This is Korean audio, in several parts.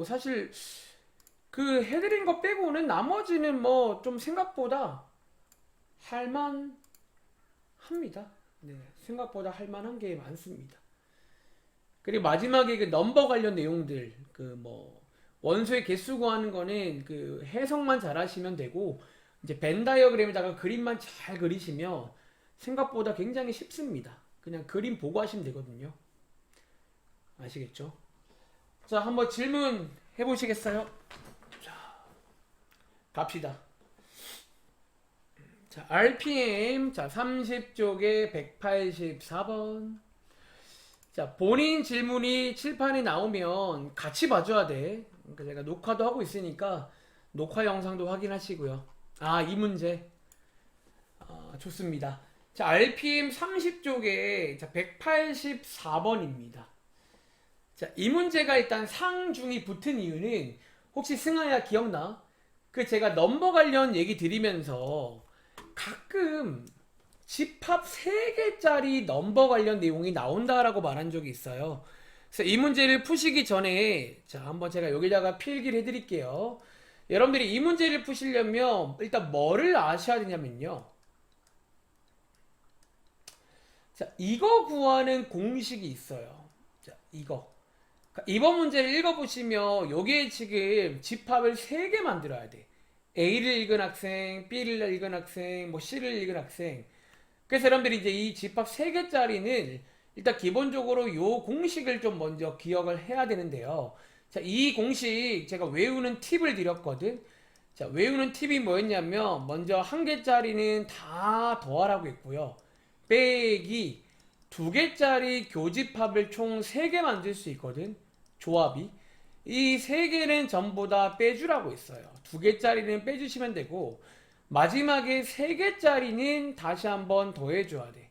해도 사실 그 해드린 거 빼고는 나머지는 뭐 좀 생각보다 할만합니다. 네, 생각보다 할만한 게 많습니다. 그리고 마지막에 그 넘버 관련 내용들 그 뭐 원소의 개수 구하는 거는 그 해석만 잘 하시면 되고 이제 벤 다이어그램에다가 그림만 잘 그리시면 생각보다 굉장히 쉽습니다. 그냥 그림 보고 하시면 되거든요. 아시겠죠? 자, 한번 질문 해보시겠어요? 자, 갑시다. 자, RPM, 자, 30쪽에 184번. 자, 본인 질문이 칠판에 나오면 같이 봐줘야 돼. 그러니까 제가 녹화도 하고 있으니까 녹화 영상도 확인하시고요. 아, 이 문제. 아, 좋습니다. 자, RPM 30쪽에 자, 184번입니다. 자, 이 문제가 일단 상중이 붙은 이유는 혹시 승아야 기억나? 그 제가 넘버 관련 얘기 드리면서 가끔 집합 3개짜리 넘버 관련 내용이 나온다라고 말한 적이 있어요. 그래서 이 문제를 푸시기 전에 자, 한번 제가 여기다가 필기를 해드릴게요. 여러분들이 이 문제를 푸시려면 일단 뭐를 아셔야 되냐면요. 자, 이거 구하는 공식이 있어요. 자, 이거. 이번 문제를 읽어보시면 여기에 지금 집합을 3개 만들어야 돼. A를 읽은 학생, B를 읽은 학생, 뭐 C를 읽은 학생. 그래서 여러분들이 이제 이 집합 3개짜리는 일단 기본적으로 요 공식을 좀 먼저 기억을 해야 되는데요. 자, 이 공식 제가 외우는 팁을 드렸거든. 자, 외우는 팁이 뭐였냐면 먼저 1개짜리는 다 더하라고 했고요. 빼기 2개짜리 교집합을 총 3개 만들 수 있거든. 조합이. 이 3개는 전부 다 빼주라고 했어요. 2개짜리는 빼주시면 되고 마지막에 3개짜리는 다시 한번 더해줘야 돼.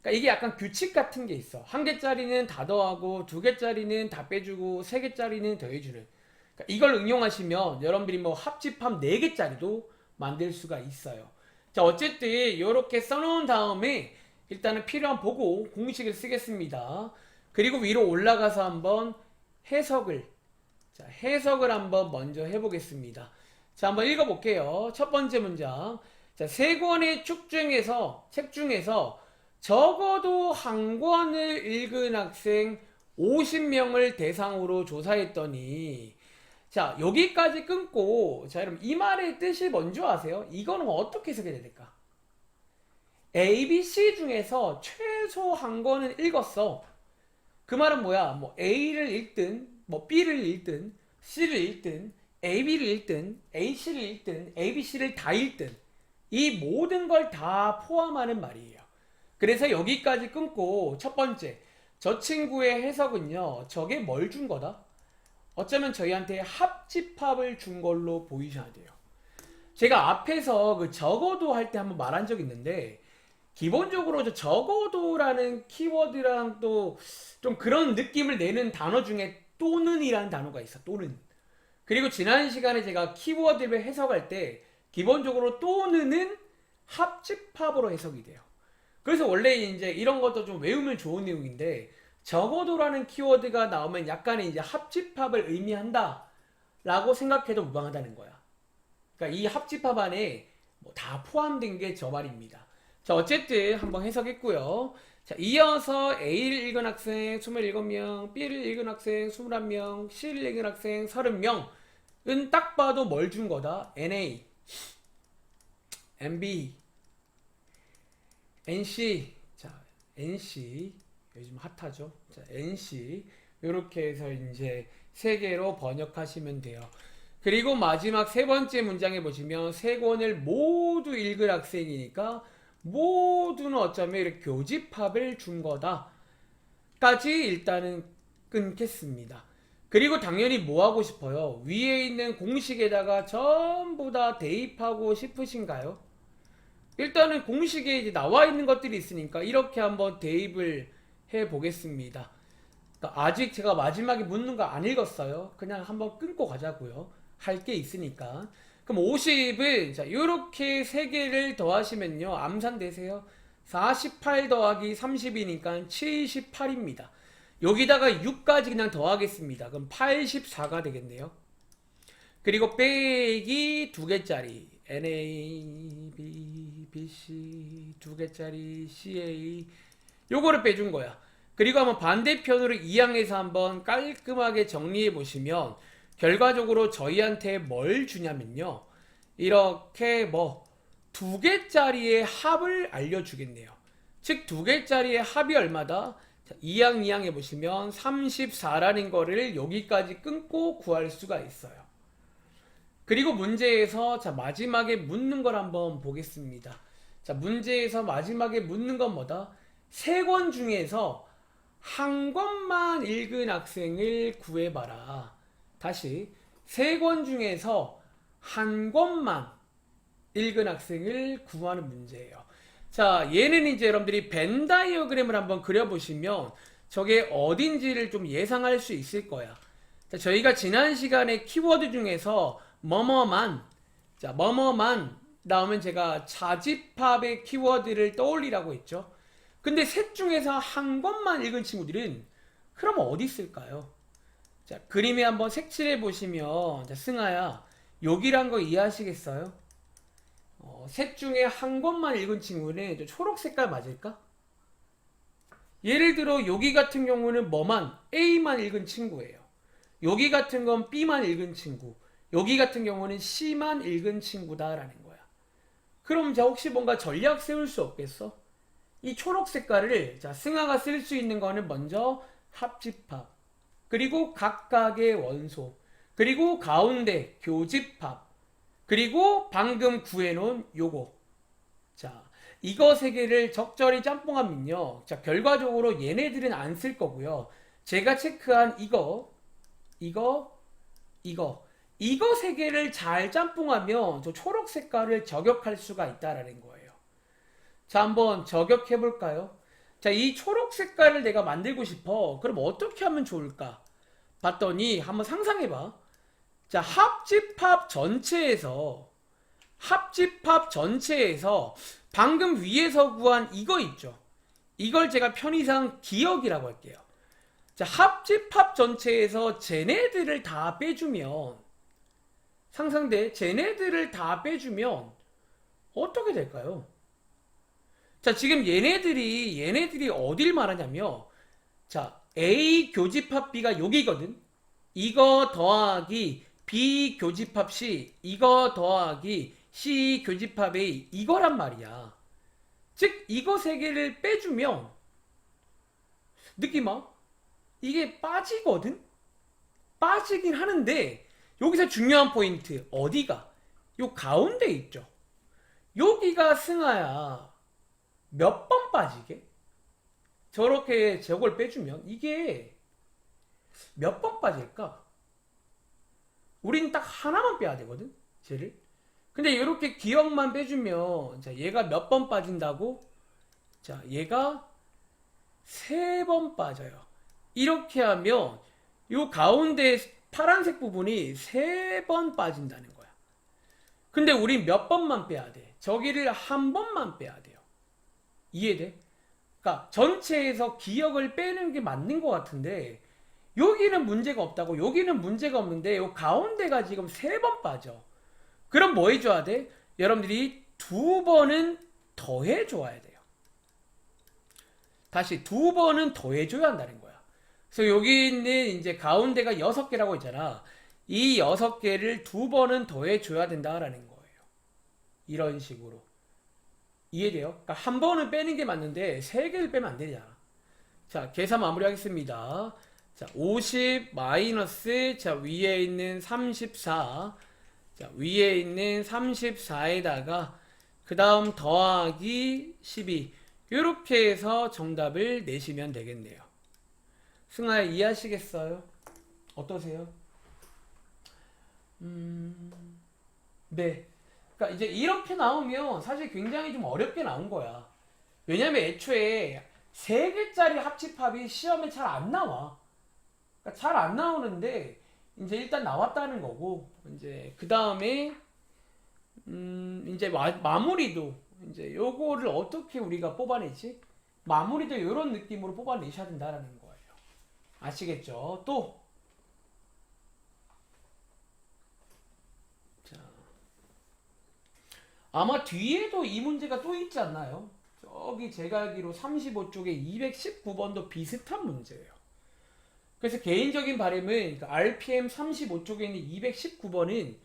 그러니까 이게 약간 규칙 같은 게 있어. 1개짜리는 다 더하고 2개짜리는 다 빼주고 3개짜리는 더해주는. 그러니까 이걸 응용하시면 여러분들이 뭐 합집합 4개짜리도 만들 수가 있어요. 자, 어쨌든 이렇게 써놓은 다음에 일단은 필요한 보고 공식을 쓰겠습니다. 그리고 위로 올라가서 한번 해석을 자, 해석을 한번 먼저 해보겠습니다. 자, 한번 읽어볼게요. 첫 번째 문장. 자, 3권의 책 중에서 적어도 한 권을 읽은 학생 50명을 대상으로 조사했더니 자, 여기까지 끊고 자, 여러분 이 말의 뜻이 뭔지 아세요? 이거는 어떻게 해석해야 될까? A, B, C 중에서 최소 한 권은 읽었어. 그 말은 뭐야? 뭐 A를 읽든, 뭐 B를 읽든, C를 읽든, AB를 읽든, AC를 읽든, ABC를 다 읽든 이 모든 걸 다 포함하는 말이에요. 그래서 여기까지 끊고 첫 번째, 저 친구의 해석은요. 저게 뭘 준 거다? 어쩌면 저희한테 합집합을 준 걸로 보이셔야 돼요. 제가 앞에서 그 적어도 할 때 한번 말한 적 있는데 기본적으로 저 적어도라는 키워드랑 또 좀 그런 느낌을 내는 단어 중에 또는이라는 단어가 있어. 또는. 그리고 지난 시간에 제가 키워드를 해석할 때 기본적으로 또는은 합집합으로 해석이 돼요. 그래서 원래 이제 이런 것도 좀 외우면 좋은 내용인데 적어도라는 키워드가 나오면 약간의 이제 합집합을 의미한다 라고 생각해도 무방하다는 거야. 그러니까 이 합집합 안에 뭐다 포함된 게 저 말입니다. 자, 어쨌든 한번 해석했고요. 자, 이어서 A를 읽은 학생 27명, B를 읽은 학생 21명, C를 읽은 학생 30명은 딱 봐도 뭘 준 거다? NA, NB, NC. 자, NC. 요즘 핫하죠? 자, NC. 이렇게 해서 이제 세 개로 번역하시면 돼요. 그리고 마지막 세 번째 문장에 보시면 세 권을 모두 읽을 학생이니까 모두는 어쩌면 이렇게 교집합을 준 거다 까지 일단은 끊겠습니다. 그리고 당연히 뭐 하고 싶어요? 위에 있는 공식에다가 전부 다 대입하고 싶으신가요? 일단은 공식에 이제 나와 있는 것들이 있으니까 이렇게 한번 대입을 해 보겠습니다. 그러니까 아직 제가 마지막에 묻는 거 안 읽었어요. 그냥 한번 끊고 가자고요. 할 게 있으니까. 그럼 50은 자 요렇게 3개를 더하시면요 암산되세요. 48 더하기 30이니까 78입니다. 여기다가 6까지 그냥 더하겠습니다. 그럼 84가 되겠네요. 그리고 빼기 2개짜리 NA, B, BC 2개짜리 CA 요거를 빼준 거야. 그리고 한번 반대편으로 이항해서 한번 깔끔하게 정리해 보시면 결과적으로 저희한테 뭘 주냐면요. 이렇게 뭐 2개짜리의 합을 알려주겠네요. 즉 2개짜리의 합이 얼마다? 이항 해보시면 34라는 거를 여기까지 끊고 구할 수가 있어요. 그리고 문제에서 자 마지막에 묻는 걸 한번 보겠습니다. 자 문제에서 마지막에 묻는 건 뭐다? 3권 중에서 한 권만 읽은 학생을 구해봐라. 다시 3권 중에서 한 권만 읽은 학생을 구하는 문제예요. 자 얘는 이제 여러분들이 벤 다이어그램을 한번 그려보시면 저게 어딘지를 좀 예상할 수 있을 거야. 자, 저희가 지난 시간에 키워드 중에서 뭐뭐만 자 뭐뭐만 나오면 제가 자집합의 키워드를 떠올리라고 했죠. 근데 셋 중에서 한 권만 읽은 친구들은 그럼 어디 있을까요? 자 그림에 한번 색칠해 보시면 자 승아야 여기란 거 이해하시겠어요? 셋 중에 한 권만 읽은 친구는 초록 색깔 맞을까? 예를 들어 여기 같은 경우는 뭐만 A만 읽은 친구예요. 여기 같은 건 B만 읽은 친구, 여기 같은 경우는 C만 읽은 친구다라는 거야. 그럼 자 혹시 뭔가 전략 세울 수 없겠어? 이 초록 색깔을 자 승아가 쓸 수 있는 거는 먼저 합집합, 그리고 각각의 원소, 그리고 가운데 교집합, 그리고 방금 구해놓은 요거. 자 이거 세 개를 적절히 짬뽕하면요. 자 결과적으로 얘네들은 안 쓸 거고요. 제가 체크한 이거 세 개를 잘 짬뽕하면 저 초록 색깔을 저격할 수가 있다라는 거예요. 자 한번 저격해 볼까요? 자 이 초록 색깔을 내가 만들고 싶어. 그럼 어떻게 하면 좋을까? 봤더니 한번 상상해 봐. 자 합집합 전체에서 방금 위에서 구한 이거 있죠. 이걸 제가 편의상 기억이라고 할게요. 자 합집합 전체에서 쟤네들을 다 빼주면 상상돼? 쟤네들을 다 빼주면 어떻게 될까요? 자 지금 얘네들이 어딜 말하냐면 자 A 교집합 B가 여기거든. 이거 더하기 B 교집합 C, 이거 더하기 C 교집합 A 이거란 말이야. 즉 이거 세 개를 빼주면 느낌 와? 이게 빠지거든? 빠지긴 하는데 여기서 중요한 포인트 어디가? 요 가운데 있죠. 여기가 승아야 몇 번 빠지게? 저렇게 저걸 빼주면 이게 몇 번 빠질까? 우린 딱 하나만 빼야 되거든 쟤를. 근데 이렇게 기억만 빼주면 자 얘가 몇 번 빠진다고? 자 얘가 3번 빠져요. 이렇게 하면 요 가운데 파란색 부분이 3번 빠진다는 거야. 근데 우린 몇 번만 빼야 돼? 저기를 한 번만 빼야 돼요. 이해돼? 그러니까 전체에서 기억을 빼는 게 맞는 것 같은데 여기는 문제가 없다고, 여기는 문제가 없는데 요 가운데가 지금 3번 빠져. 그럼 뭐 해줘야 돼? 여러분들이 2번은 더해줘야 돼요. 다시 2번은 더해줘야 한다는 거야. 그래서 여기 있는 이제 가운데가 6개라고 있잖아. 이 6개를 2번은 더해줘야 된다라는 거예요. 이런 식으로. 이해돼요? 그러니까 한 번은 빼는 게 맞는데 3개를 빼면 안 되잖아. 자, 계산 마무리하겠습니다. 자, 50 마이너스 자 위에 있는 34. 자, 위에 있는 34에다가 그 다음 더하기 12. 이렇게 해서 정답을 내시면 되겠네요. 승아야 이해하시겠어요? 어떠세요? 네. 그러니까 이제 이렇게 나오면 사실 굉장히 좀 어렵게 나온 거야. 왜냐면 애초에 3개짜리 합집합이 시험에 잘 안 나와. 그러니까 잘 안 나오는데 이제 일단 나왔다는 거고 이제 그 다음에 이제 마무리도 이제 요거를 어떻게 우리가 뽑아내지? 마무리도 이런 느낌으로 뽑아내셔야 된다라는 거예요. 아시겠죠? 또 자, 아마 뒤에도 이 문제가 또 있지 않나요? 저기 제가 알기로 35쪽에 219번도 비슷한 문제예요. 그래서 개인적인 바람은 그러니까 RPM 35쪽에 있는 219번은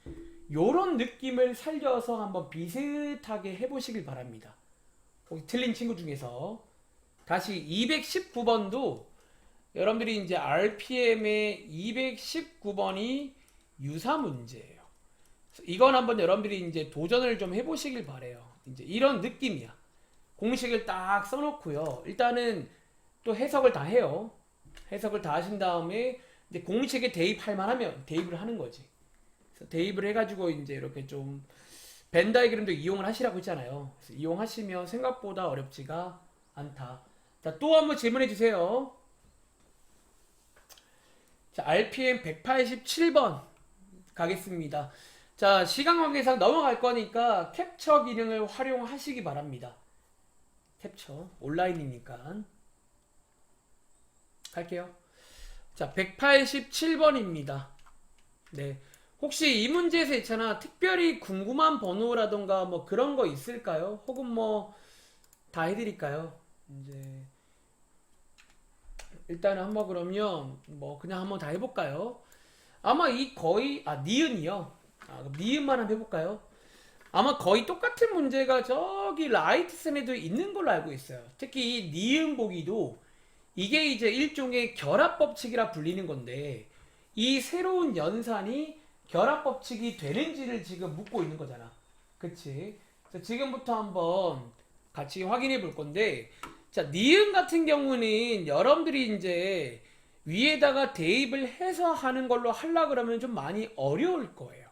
요런 느낌을 살려서 한번 비슷하게 해보시길 바랍니다. 혹시 틀린 친구 중에서 다시 219번도 여러분들이 이제 RPM의 219번이 유사 문제예요. 이건 한번 여러분들이 이제 도전을 좀 해보시길 바래요. 이제 이런 느낌이야. 공식을 딱 써놓고요. 일단은 또 해석을 다 해요. 해석을 다 하신 다음에 이제 공식에 대입할 만하면 대입을 하는 거지. 그래서 대입을 해가지고 이제 이렇게 좀 벤 다이그램도 이용을 하시라고 했잖아요. 그래서 이용하시면 생각보다 어렵지가 않다. 자, 또 한번 질문해 주세요. 자, RPM 187번 가겠습니다. 자, 시간 관계상 넘어갈 거니까 캡처 기능을 활용하시기 바랍니다. 캡처 온라인이니까 갈게요. 자, 187번입니다. 네. 혹시 이 문제에서 있잖아. 특별히 궁금한 번호라던가 뭐 그런 거 있을까요? 혹은 뭐 다 해드릴까요? 이제 일단은 한번 그러면 뭐 그냥 한번 다 해볼까요? 아마 이 거의 니은이요. 그럼 니은만 한번 해볼까요? 아마 거의 똑같은 문제가 저기 라이트선에도 있는 걸로 알고 있어요. 특히 이 니은 보기도 이게 이제 일종의 결합 법칙이라 불리는 건데 이 새로운 연산이 결합 법칙이 되는지를 지금 묻고 있는 거잖아. 그치? 자, 지금부터 한번 같이 확인해 볼 건데 자, 니은 같은 경우는 여러분들이 이제 위에다가 대입을 해서 하는 걸로 하려 그러면 좀 많이 어려울 거예요.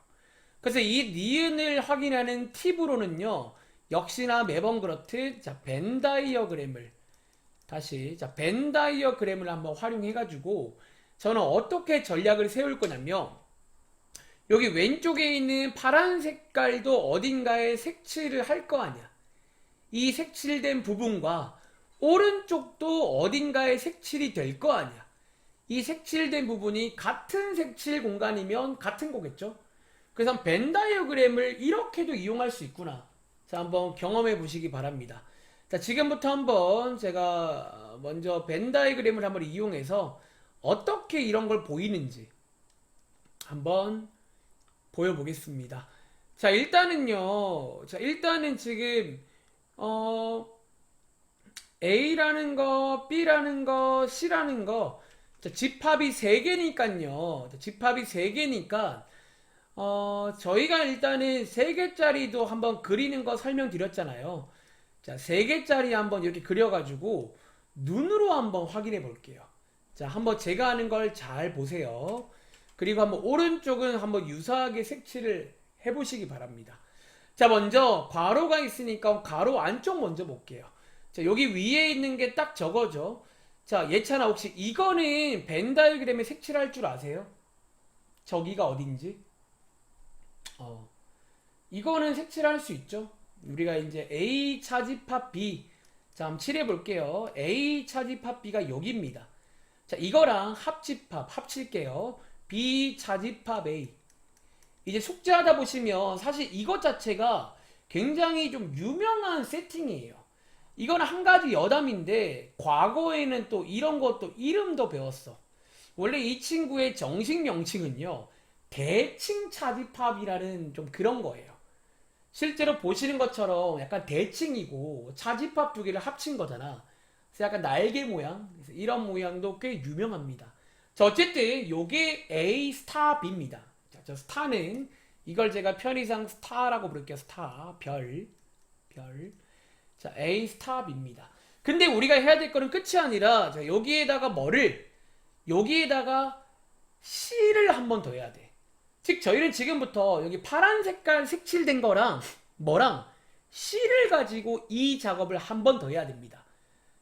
그래서 이 니은을 확인하는 팁으로는요. 역시나 매번 그렇듯 자, 벤 다이어그램을 다시 자, 벤 다이어그램을 한번 활용해 가지고 저는 어떻게 전략을 세울 거냐면 여기 왼쪽에 있는 파란 색깔도 어딘가에 색칠을 할 거 아니야. 이 색칠된 부분과 오른쪽도 어딘가에 색칠이 될 거 아니야. 이 색칠된 부분이 같은 색칠 공간이면 같은 거겠죠. 그래서 벤 다이어그램을 이렇게도 이용할 수 있구나. 자, 한번 경험해 보시기 바랍니다. 자, 지금부터 한번 제가 먼저 벤 다이어그램을 한번 이용해서 어떻게 이런 걸 보이는지 한번 보여보겠습니다. 자, 일단은요. 자, 일단은 지금 A라는 거, B라는 거, C라는 거 자, 집합이 3개니까요. 집합이 3개니까 저희가 일단은 3개짜리도 한번 그리는 거 설명드렸잖아요. 자, 3개짜리 한번 이렇게 그려가지고 눈으로 한번 확인해 볼게요. 자, 한번 제가 하는 걸 잘 보세요. 그리고 한번 오른쪽은 한번 유사하게 색칠을 해보시기 바랍니다. 자, 먼저 괄호가 있으니까 괄호 안쪽 먼저 볼게요. 자, 여기 위에 있는 게 딱 저거죠. 자, 예찬아 혹시 이거는 벤 다이어그램에 색칠할 줄 아세요? 저기가 어딘지? 이거는 색칠할 수 있죠. 우리가 이제 A 차집합 B 자, 한번 칠해 볼게요. A 차집합 B가 여기입니다. 자, 이거랑 합집합 합칠게요. B 차집합 A. 이제 숙제하다 보시면 사실 이것 자체가 굉장히 좀 유명한 세팅이에요. 이거는 한 가지 여담인데 과거에는 또 이런 것도 이름도 배웠어. 원래 이 친구의 정식 명칭은요. 대칭 차집합이라는 좀 그런 거예요. 실제로 보시는 것처럼 약간 대칭이고 차집합 두 개를 합친 거잖아. 그래서 약간 날개 모양 그래서 이런 모양도 꽤 유명합니다. 자, 어쨌든 요게 A 스타 B입니다. 자, 저 스타는 이걸 제가 편의상 스타라고 부를게요. 스타 별. 자, A 스타 B입니다. 근데 우리가 해야 될 거는 끝이 아니라 자, 여기에다가 뭐를 여기에다가 C를 한 번 더 해야 돼. 즉 저희는 지금부터 여기 파란 색깔 색칠된 거랑 뭐랑 C를 가지고 이 작업을 한 번 더 해야 됩니다.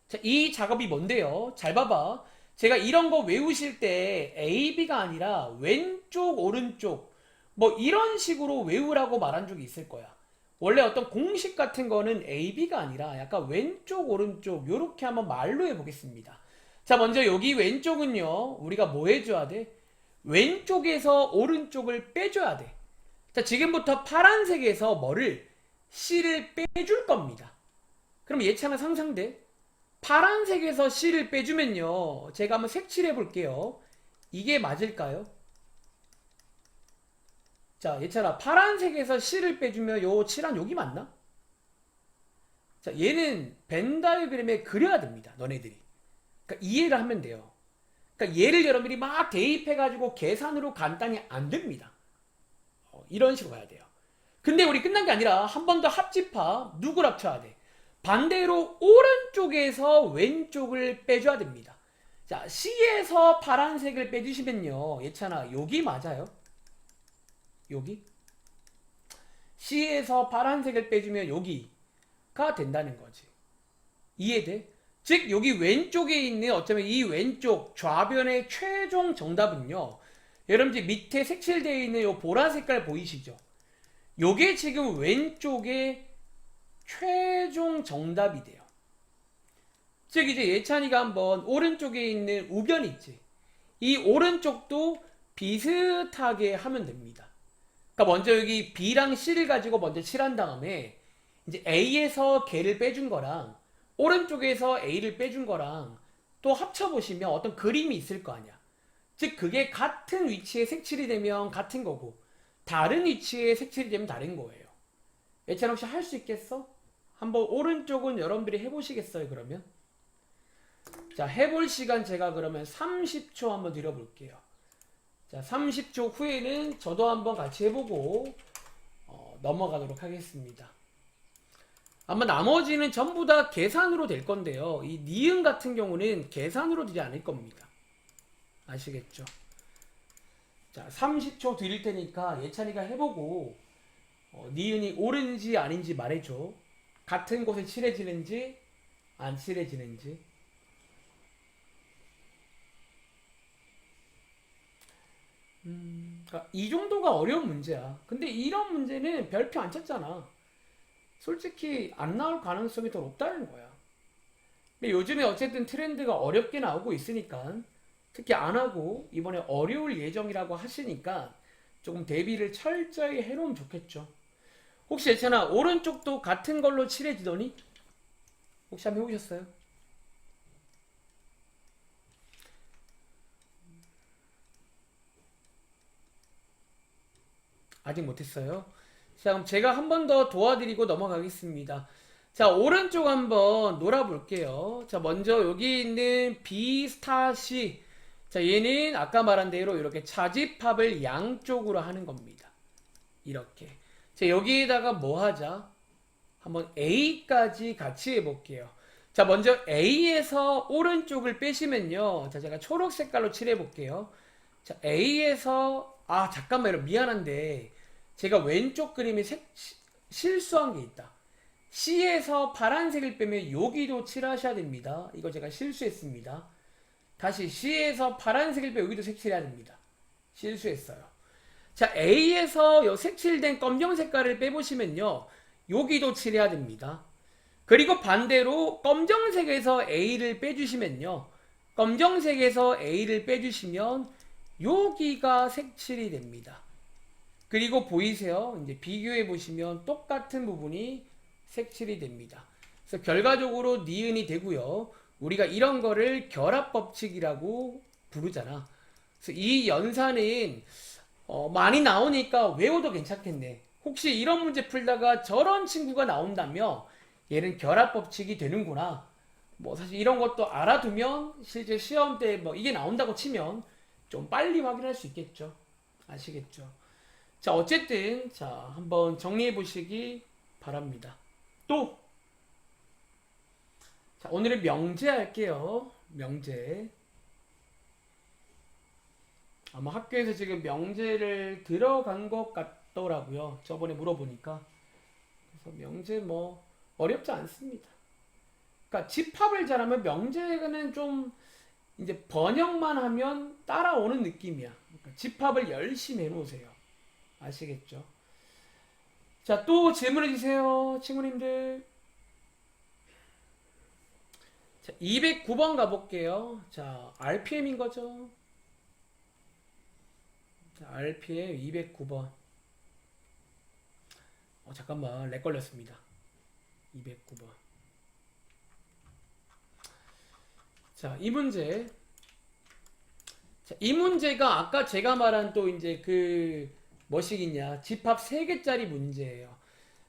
자, 이 작업이 뭔데요? 잘 봐봐. 제가 이런 거 외우실 때 A, B가 아니라 왼쪽, 오른쪽 뭐 이런 식으로 외우라고 말한 적이 있을 거야. 원래 어떤 공식 같은 거는 A, B가 아니라 약간 왼쪽, 오른쪽 요렇게 한번 말로 해보겠습니다. 자, 먼저 여기 왼쪽은요, 우리가 뭐 해줘야 돼? 왼쪽에서 오른쪽을 빼줘야 돼. 자, 지금부터 파란색에서 뭐를? C를 빼줄 겁니다. 그럼 예차는 상상돼? 파란색에서 C를 빼주면요, 제가 한번 색칠해 볼게요. 이게 맞을까요? 자, 예찬아, 파란색에서 C를 빼주면 요 칠한 여기 맞나? 자, 얘는 벤 다이어그램에 그려야 됩니다. 너네들이. 그러니까 이해를 하면 돼요. 그러니까 얘를 여러분들이 막 대입해가지고 계산으로 간단히 안 됩니다. 이런 식으로 가야 돼요. 근데 우리 끝난 게 아니라 한 번 더 합집합 누굴 합쳐야 돼? 반대로 오른쪽에서 왼쪽을 빼줘야 됩니다. 자, C에서 파란색을 빼주시면요, 예찬아, 여기 맞아요? 여기? C에서 파란색을 빼주면 여기가 된다는 거지. 이해돼? 즉 여기 왼쪽에 있는 어쩌면 이 왼쪽 좌변의 최종 정답은요, 여러분들 밑에 색칠되어 있는 이 보라 색깔 보이시죠? 요게 지금 왼쪽의 최종 정답이 돼요. 즉 이제 예찬이가 한번 오른쪽에 있는 우변 있지, 이 오른쪽도 비슷하게 하면 됩니다. 그러니까 먼저 여기 B랑 C를 가지고 먼저 칠한 다음에 이제 A에서 걔를 빼준 거랑 오른쪽에서 A를 빼준 거랑 또 합쳐보시면 어떤 그림이 있을 거 아니야. 즉 그게 같은 위치에 색칠이 되면 같은 거고 다른 위치에 색칠이 되면 다른 거예요. 예찬 혹시 할 수 있겠어? 한번 오른쪽은 여러분들이 해보시겠어요 그러면? 자, 해볼 시간 제가 그러면 30초 한번 드려볼게요. 자, 30초 후에는 저도 한번 같이 해보고 넘어가도록 하겠습니다. 아마 나머지는 전부 다 계산으로 될 건데요, 이 니은 같은 경우는 계산으로 되지 않을 겁니다. 아시겠죠? 자, 30초 드릴 테니까 예찬이가 해보고 니은이 옳은지 아닌지 말해줘. 같은 곳에 칠해지는지 안 칠해지는지. 그러니까 이 정도가 어려운 문제야. 근데 이런 문제는 별표 안 쳤잖아. 솔직히 안 나올 가능성이 더 높다는 거야. 근데 요즘에 어쨌든 트렌드가 어렵게 나오고 있으니까, 특히 안 하고 이번에 어려울 예정이라고 하시니까 조금 대비를 철저히 해놓으면 좋겠죠. 혹시 예찬아, 오른쪽도 같은 걸로 칠해지더니? 혹시 한번 해보셨어요? 아직 못했어요? 자, 그럼 제가 한 번 더 도와드리고 넘어가겠습니다. 자, 오른쪽 한번 놀아볼게요. 자, 먼저 여기 있는 B 스타 C. 자, 얘는 아까 말한 대로 이렇게 차집합을 양쪽으로 하는 겁니다. 이렇게. 자, 여기에다가 뭐 하자? 한번 A까지 같이 해볼게요. 자, 먼저 A에서 오른쪽을 빼시면요, 자, 제가 초록 색깔로 칠해볼게요. 자, A에서, 아, 잠깐만요. 미안한데, 제가 왼쪽 그림에 실수한 게 있다. C에서 파란색을 빼면 여기도 칠하셔야 됩니다. 이거 제가 실수했습니다. 다시 C에서 파란색을 빼면 여기도 색칠해야 됩니다. 실수했어요. 자, A에서 요 색칠된 검정 색깔을 빼보시면요, 여기도 칠해야 됩니다. 그리고 반대로 검정색에서 A를 빼주시면요, 검정색에서 A를 빼주시면 여기가 색칠이 됩니다. 그리고 보이세요? 이제 비교해 보시면 똑같은 부분이 색칠이 됩니다. 그래서 결과적으로 니은이 되고요. 우리가 이런 거를 결합법칙이라고 부르잖아. 그래서 이 연산은 많이 나오니까 외워도 괜찮겠네. 혹시 이런 문제 풀다가 저런 친구가 나온다면 얘는 결합법칙이 되는구나. 뭐 사실 이런 것도 알아두면 실제 시험 때 뭐 이게 나온다고 치면 좀 빨리 확인할 수 있겠죠. 아시겠죠? 자, 어쨌든 자, 한번 정리해 보시기 바랍니다. 또 자, 오늘은 명제 할게요. 명제. 아마 학교에서 지금 명제를 들어간 것 같더라고요. 저번에 물어보니까. 그래서 명제 뭐 어렵지 않습니다. 그러니까 집합을 잘하면 명제는 좀 이제 번역만 하면 따라오는 느낌이야. 그러니까 집합을 열심히 해놓으세요. 아시겠죠? 자, 또 질문해 주세요, 친구님들. 자, 209번 가볼게요. 자, RPM인 거죠. 자, RPM 209번. 잠깐만, 렉 걸렸습니다. 209번. 자, 이 문제. 자, 이 문제가 아까 제가 말한 또 이제 그 뭐시겠냐 집합 3개짜리 문제예요.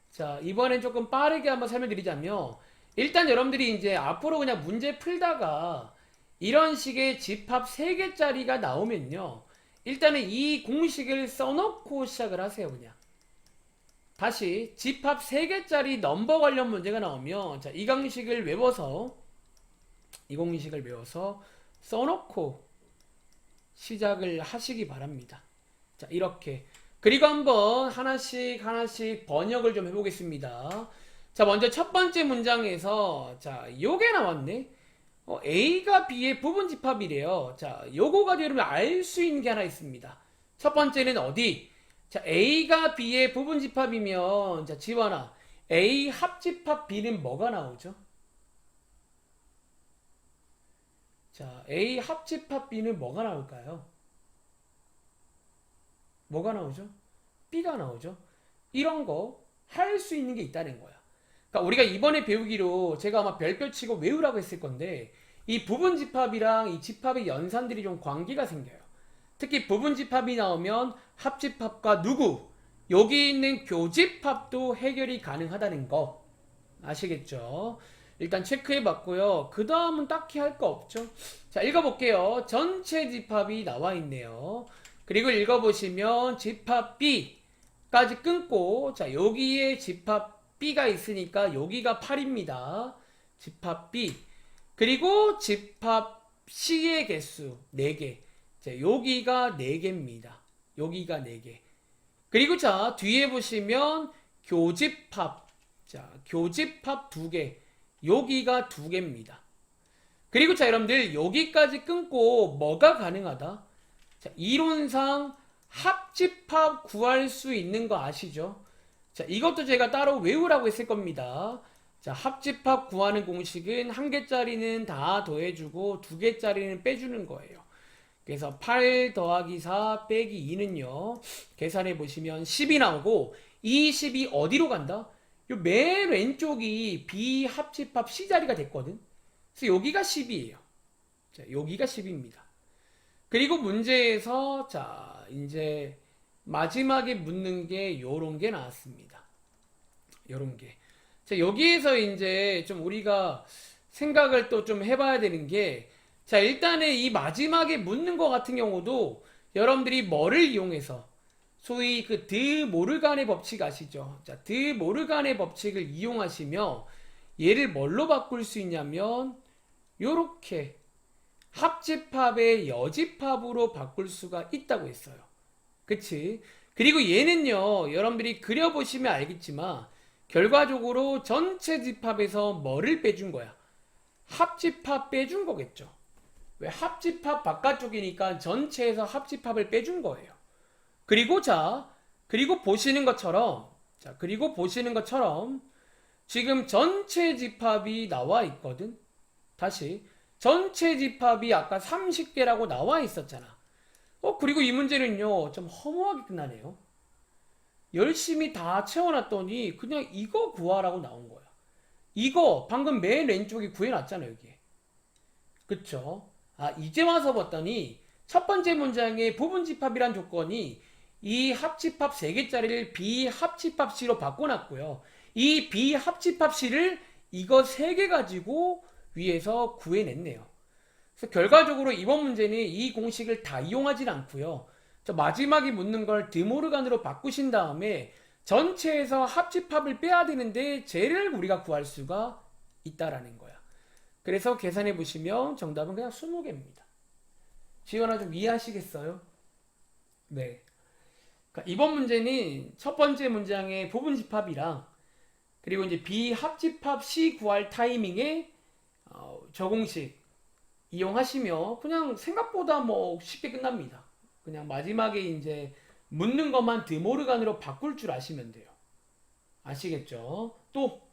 자, 이번엔 조금 빠르게 한번 설명드리자면 일단 여러분들이 이제 앞으로 그냥 문제 풀다가 이런 식의 집합 3개짜리가 나오면요, 일단은 이 공식을 써놓고 시작을 하세요. 그냥 다시 집합 3개짜리 넘버 관련 문제가 나오면 자, 이 공식을 외워서 써놓고 시작을 하시기 바랍니다. 자, 이렇게. 그리고 한번 하나씩 번역을 좀 해보겠습니다. 자, 먼저 첫 번째 문장에서 자, 요게 나왔네. A가 B의 부분 집합이래요. 자, 요거 가지고 여러분 알 수 있는 게 하나 있습니다. 첫 번째는 어디? 자, A가 B의 부분 집합이면 자, 지원아, A 합집합 B는 뭐가 나오죠? 자, A 합집합 B는 뭐가 나올까요? 뭐가 나오죠? B가 나오죠? 이런 거 할 수 있는 게 있다는 거야. 그러니까 우리가 이번에 배우기로 제가 아마 별표 치고 외우라고 했을 건데 이 부분 집합이랑 이 집합의 연산들이 좀 관계가 생겨요. 특히 부분 집합이 나오면 합집합과 누구? 여기 있는 교집합도 해결이 가능하다는 거 아시겠죠? 일단 체크해 봤고요. 그 다음은 딱히 할 거 없죠. 자, 읽어볼게요. 전체 집합이 나와 있네요. 그리고 읽어보시면 집합 B까지 끊고 자, 여기에 집합 B가 있으니까 여기가 8입니다. 집합 B. 그리고 집합 C의 개수 4개. 자, 여기가 4개입니다. 여기가 4개. 그리고 자, 뒤에 보시면 교집합. 자, 교집합 2개. 여기가 2개입니다. 그리고 자, 여러분들 여기까지 끊고 뭐가 가능하다? 자, 이론상 합집합 구할 수 있는 거 아시죠? 자, 이것도 제가 따로 외우라고 했을 겁니다. 자, 합집합 구하는 공식은 1개짜리는 다 더해주고 2개짜리는 빼주는 거예요. 그래서 8 더하기 4 빼기 2는요, 계산해 보시면 10이 나오고 이 10이 어디로 간다? 요 맨 왼쪽이 B 합집합 C 자리가 됐거든. 그래서 여기가 10이에요. 자, 여기가 10입니다. 그리고 문제에서 자, 이제 마지막에 묻는 게 요런 게 나왔습니다. 요런 게. 자, 여기에서 이제 좀 우리가 생각을 또 좀 해봐야 되는 게, 자, 일단은 이 마지막에 묻는 거 같은 경우도 여러분들이 뭐를 이용해서 소위 그 드 모르간의 법칙 아시죠? 자, 드 모르간의 법칙을 이용하시며 얘를 뭘로 바꿀 수 있냐면 요렇게 합집합의 여집합으로 바꿀 수가 있다고 했어요. 그치? 그리고 얘는요, 여러분들이 그려보시면 알겠지만 결과적으로 전체 집합에서 뭐를 빼준 거야? 합집합 빼준 거겠죠. 왜? 합집합 바깥쪽이니까 전체에서 합집합을 빼준 거예요. 그리고 자, 그리고 보시는 것처럼 지금 전체 집합이 나와 있거든. 다시 전체 집합이 아까 30개라고 나와 있었잖아. 그리고 이 문제는요, 좀 허무하게 끝나네요. 열심히 다 채워놨더니 그냥 이거 구하라고 나온 거야. 이거 방금 맨 왼쪽에 구해놨잖아, 여기에. 그쵸? 아, 이제 와서 봤더니 첫 번째 문장의 부분 집합이란 조건이 이 합집합 3개짜리를 비합집합 C로 바꿔놨고요. 이 비합집합 C를 이거 3개 가지고 위에서 구해냈네요. 그래서 결과적으로 이번 문제는 이 공식을 다 이용하진 않고요. 저 마지막에 묻는 걸 드모르간으로 바꾸신 다음에 전체에서 합집합을 빼야 되는데 쟤를 우리가 구할 수가 있다라는 거야. 그래서 계산해 보시면 정답은 그냥 20개입니다. 지원아 좀 이해하시겠어요? 네. 그러니까 이번 문제는 첫 번째 문장의 부분 집합이랑 그리고 이제 비합집합 C 구할 타이밍에 저 공식 이용하시면 그냥 생각보다 뭐 쉽게 끝납니다. 그냥 마지막에 이제 묻는 것만 드모르간으로 바꿀 줄 아시면 돼요. 아시겠죠? 또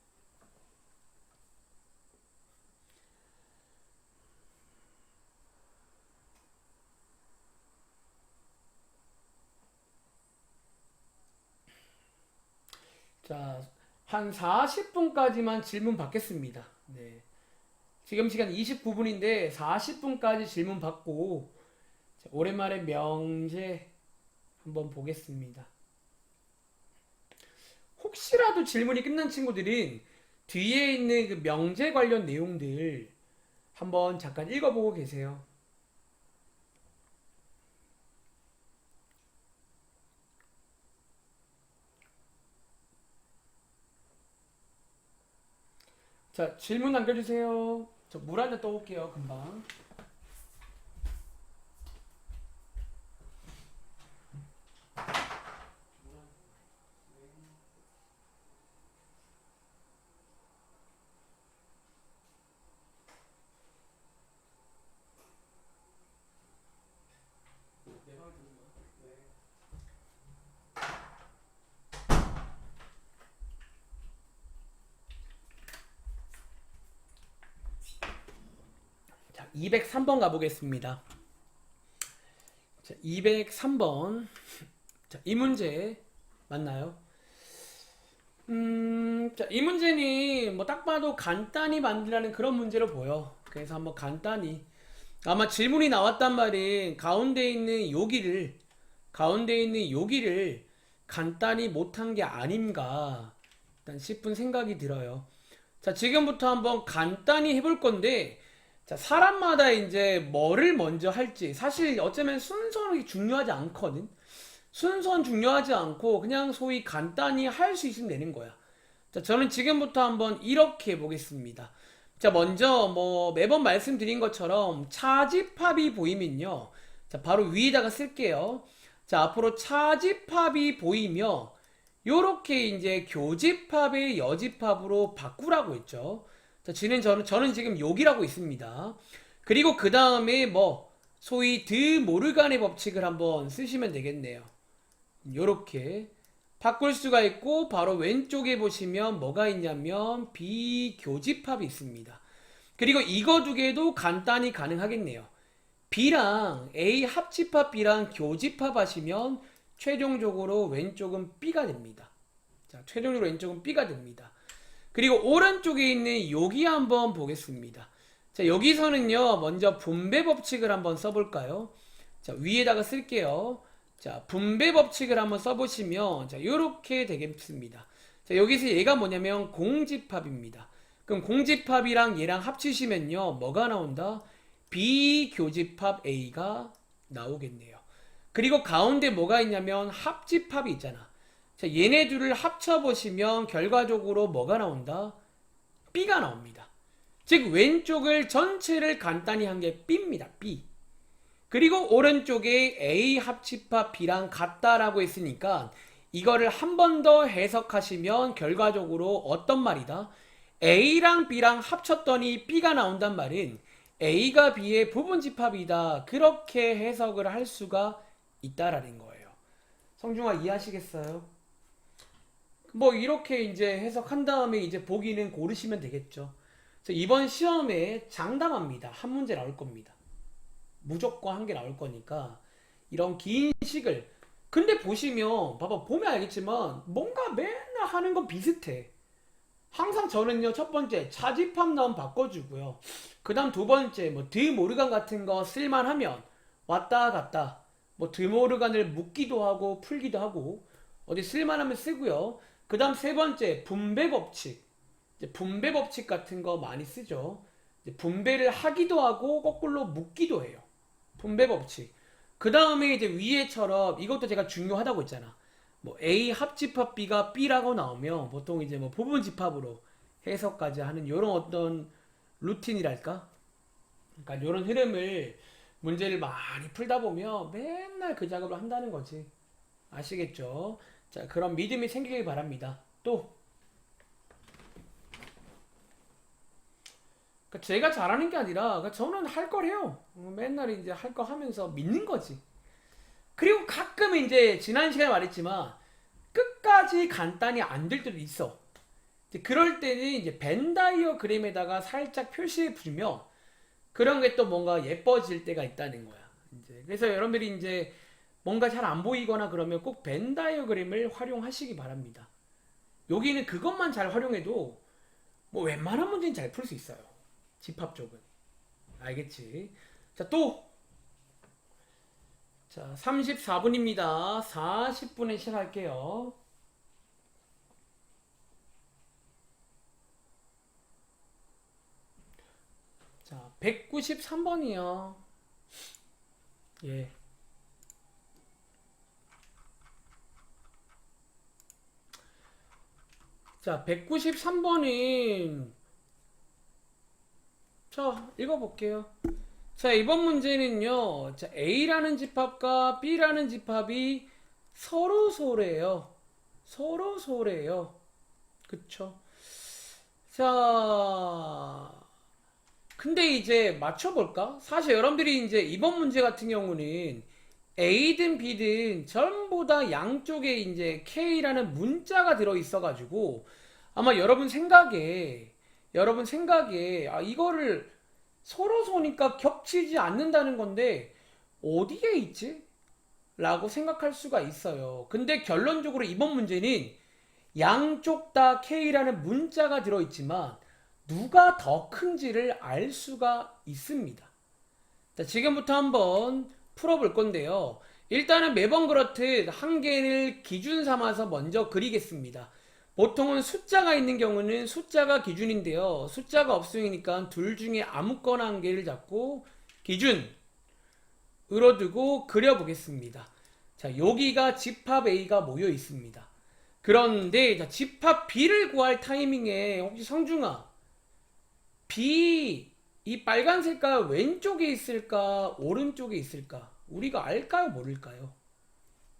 자, 한 40분까지만 질문 받겠습니다. 네. 지금 시간 29분인데 40분까지 질문 받고 자, 오랜만에 명제 한번 보겠습니다. 혹시라도 질문이 끝난 친구들은 뒤에 있는 그 명제 관련 내용들 한번 잠깐 읽어보고 계세요. 자, 질문 남겨주세요. 저 물 한 잔 떠올게요, 금방. 자, 203번 가보겠습니다. 자, 203번. 자, 이 문제 맞나요? 자, 이 문제는 뭐 딱 봐도 간단히 만들라는 그런 문제로 보여. 그래서 한번 간단히 아마 질문이 나왔단 말인 가운데 있는 여기를 간단히 못한 게 아닌가 일단 싶은 생각이 들어요. 자, 지금부터 한번 간단히 해볼 건데 자, 사람마다 이제 뭐를 먼저 할지 사실 어쩌면 순서는 중요하지 않거든. 순서는 중요하지 않고 그냥 소위 간단히 할 수 있으면 되는 거야. 자, 저는 지금부터 한번 이렇게 해보겠습니다. 자, 먼저 뭐 매번 말씀드린 것처럼 차집합이 보이면요. 자, 바로 위에다가 쓸게요. 자, 앞으로 차집합이 보이며 요렇게 이제 교집합의 여집합으로 바꾸라고 했죠. 자, 저는 지금 여기라고 있습니다. 그리고 그 다음에 뭐 소위 드모르간의 법칙을 한번 쓰시면 되겠네요. 요렇게 바꿀 수가 있고 바로 왼쪽에 보시면 뭐가 있냐면 비교집합이 있습니다. 그리고 이거 두 개도 간단히 가능하겠네요. B랑 A 합집합 B랑 교집합 하시면 최종적으로 왼쪽은 B가 됩니다. 자, 최종적으로 왼쪽은 B가 됩니다. 그리고 오른쪽에 있는 여기 한번 보겠습니다. 자, 여기서는요, 먼저 분배 법칙을 한번 써볼까요? 자, 위에다가 쓸게요. 자, 분배 법칙을 한번 써보시면, 자, 요렇게 되겠습니다. 자, 여기서 얘가 뭐냐면 공집합입니다. 그럼 공집합이랑 얘랑 합치시면요, 뭐가 나온다? 비교집합 A가 나오겠네요. 그리고 가운데 뭐가 있냐면 합집합이 있잖아. 자, 얘네 둘을 합쳐보시면 결과적으로 뭐가 나온다? B가 나옵니다. 즉 왼쪽을 전체를 간단히 한 게 B입니다. B. 그리고 오른쪽에 A 합집합 B랑 같다라고 했으니까 이거를 한 번 더 해석하시면 결과적으로 어떤 말이다? A랑 B랑 합쳤더니 B가 나온단 말은 A가 B의 부분집합이다. 그렇게 해석을 할 수가 있다라는 거예요. 성중아 이해하시겠어요? 뭐 이렇게 이제 해석한 다음에 이제 보기는 고르시면 되겠죠. 그래서 이번 시험에 장담합니다. 한 문제 나올 겁니다. 무조건 한 개 나올 거니까 이런 긴 식을 근데 보시면 봐봐 보면 알겠지만 뭔가 맨날 하는 건 비슷해. 항상 저는요 첫 번째 차집합 나오면 바꿔주고요. 그 다음 두 번째 뭐 드모르간 같은 거 쓸만하면 왔다 갔다 뭐 드모르간을 묶기도 하고 풀기도 하고 어디 쓸만하면 쓰고요. 그 다음 세 번째 분배 법칙 이제 분배 법칙 같은 거 많이 쓰죠. 이제 분배를 하기도 하고 거꾸로 묶기도 해요. 분배 법칙. 그 다음에 이제 위에처럼 이것도 제가 중요하다고 했잖아. 뭐 A 합집합 B가 B라고 나오면 보통 이제 뭐 부분 집합으로 해석까지 하는 이런 어떤 루틴이랄까? 그러니까 이런 흐름을 문제를 많이 풀다 보면 맨날 그 작업을 한다는 거지. 아시겠죠? 자, 그런 믿음이 생기길 바랍니다. 또 그러니까 제가 잘하는 게 아니라 그러니까 저는 할 걸 해요. 맨날 이제 할 거 하면서 믿는 거지. 그리고 가끔 이제 지난 시간에 말했지만 끝까지 간단히 안 될 때도 있어. 이제 그럴 때는 이제 벤 다이어그램에다가 살짝 표시해 주면 그런 게 또 뭔가 예뻐질 때가 있다는 거야. 이제 그래서 여러분들이 이제 뭔가 잘 안 보이거나 그러면 꼭 벤 다이어그램을 활용하시기 바랍니다. 여기는 그것만 잘 활용해도 뭐 웬만한 문제는 잘 풀 수 있어요. 집합 쪽은. 알겠지? 자, 또. 자, 34분입니다. 40분에 시작할게요. 자, 193번이요. 예. 자, 193번은 자, 읽어볼게요. 자, 이번 문제는요. 자, A라는 집합과 B라는 집합이 서로소래요. 서로소래요. 그쵸? 자, 근데 이제 맞춰볼까? 사실 여러분들이 이제 이번 문제 같은 경우는 A든 B든 전부 다 양쪽에 이제 K라는 문자가 들어있어가지고 아마 여러분 생각에 이거를 서로 소니까 겹치지 않는다는 건데 어디에 있지? 라고 생각할 수가 있어요. 근데 결론적으로 이번 문제는 양쪽 다 K라는 문자가 들어있지만 누가 더 큰지를 알 수가 있습니다. 자, 지금부터 한번 풀어볼 건데요. 일단은 매번 그렇듯 한 개를 기준 삼아서 먼저 그리겠습니다. 보통은 숫자가 있는 경우는 숫자가 기준인데요. 숫자가 없으니까 둘 중에 아무거나 한 개를 잡고 기준으로 두고 그려보겠습니다. 자, 여기가 집합 A가 모여 있습니다. 그런데 자, 집합 B를 구할 타이밍에 혹시 성중아, B 이 빨간 색깔 왼쪽에 있을까 오른쪽에 있을까 우리가 알까요 모를까요?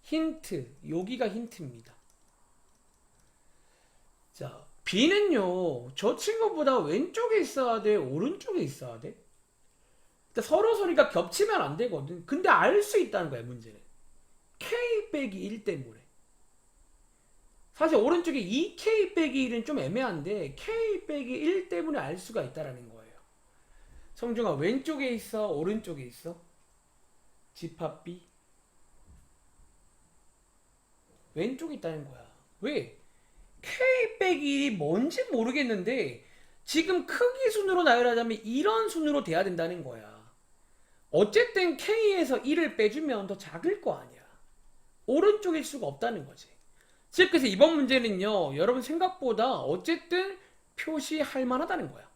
힌트, 여기가 힌트입니다. 자, B는요 저 친구보다 왼쪽에 있어야 돼 오른쪽에 있어야 돼? 그러니까 서로 소리가 겹치면 안 되거든. 근데 알 수 있다는 거야 문제는. K 빼기 1 때문에. 사실 오른쪽에 2K 빼기 1은 좀 애매한데 K 빼기 1 때문에 알 수가 있다라는 거예요. 성중아, 왼쪽에 있어 오른쪽에 있어? 집합 B 왼쪽에 있다는 거야. 왜? K 빼기 1이 뭔지 모르겠는데 지금 크기 순으로 나열하자면 이런 순으로 돼야 된다는 거야. 어쨌든 K에서 1을 빼주면 더 작을 거 아니야. 오른쪽일 수가 없다는 거지. 즉 그래서 이번 문제는요 여러분 생각보다 어쨌든 표시할 만하다는 거야.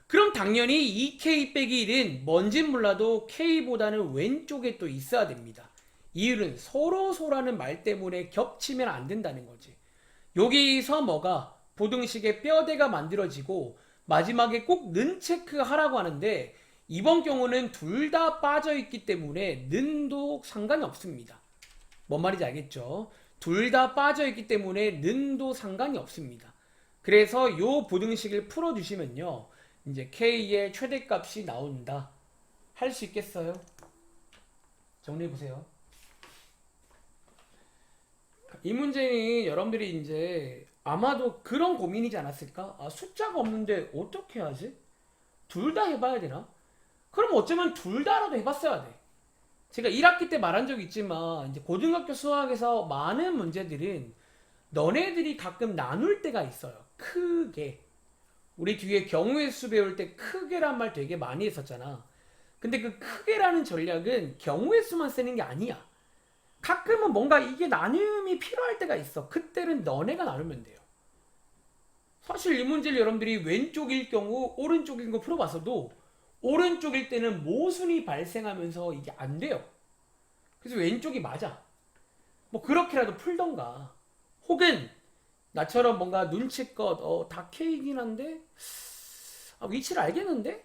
그럼 당연히 2K 빼기 1은 뭔진 몰라도 K보다는 왼쪽에 또 있어야 됩니다. 이유는 서로소라는 말 때문에 겹치면 안 된다는 거지. 여기서 뭐가 보등식의 뼈대가 만들어지고 마지막에 꼭 는 체크하라고 하는데 이번 경우는 둘 다 빠져있기 때문에 는도 상관이 없습니다. 뭔 말인지 알겠죠? 둘 다 빠져있기 때문에 는도 상관이 없습니다. 그래서 요 보등식을 풀어주시면요 이제 K의 최대값이 나온다. 할 수 있겠어요? 정리해보세요. 이 문제는 여러분들이 이제 아마도 그런 고민이지 않았을까? 숫자가 없는데 어떻게 하지? 둘 다 해봐야 되나? 그럼 어쩌면 둘 다라도 해봤어야 돼. 제가 1학기 때 말한 적 있지만 이제 고등학교 수학에서 많은 문제들은 너네들이 가끔 나눌 때가 있어요. 크게. 우리 뒤에 경우의 수 배울 때 크게란 말 되게 많이 했었잖아. 근데 그 크게라는 전략은 경우의 수만 쓰는 게 아니야. 가끔은 뭔가 이게 나눔이 필요할 때가 있어. 그때는 너네가 나누면 돼요. 사실 이 문제를 여러분들이 왼쪽일 경우 오른쪽인 거 풀어봤어도 오른쪽일 때는 모순이 발생하면서 이게 안 돼요. 그래서 왼쪽이 맞아. 뭐 그렇게라도 풀던가. 혹은 나처럼 뭔가 눈치껏 다 K이긴 한데 위치를 알겠는데?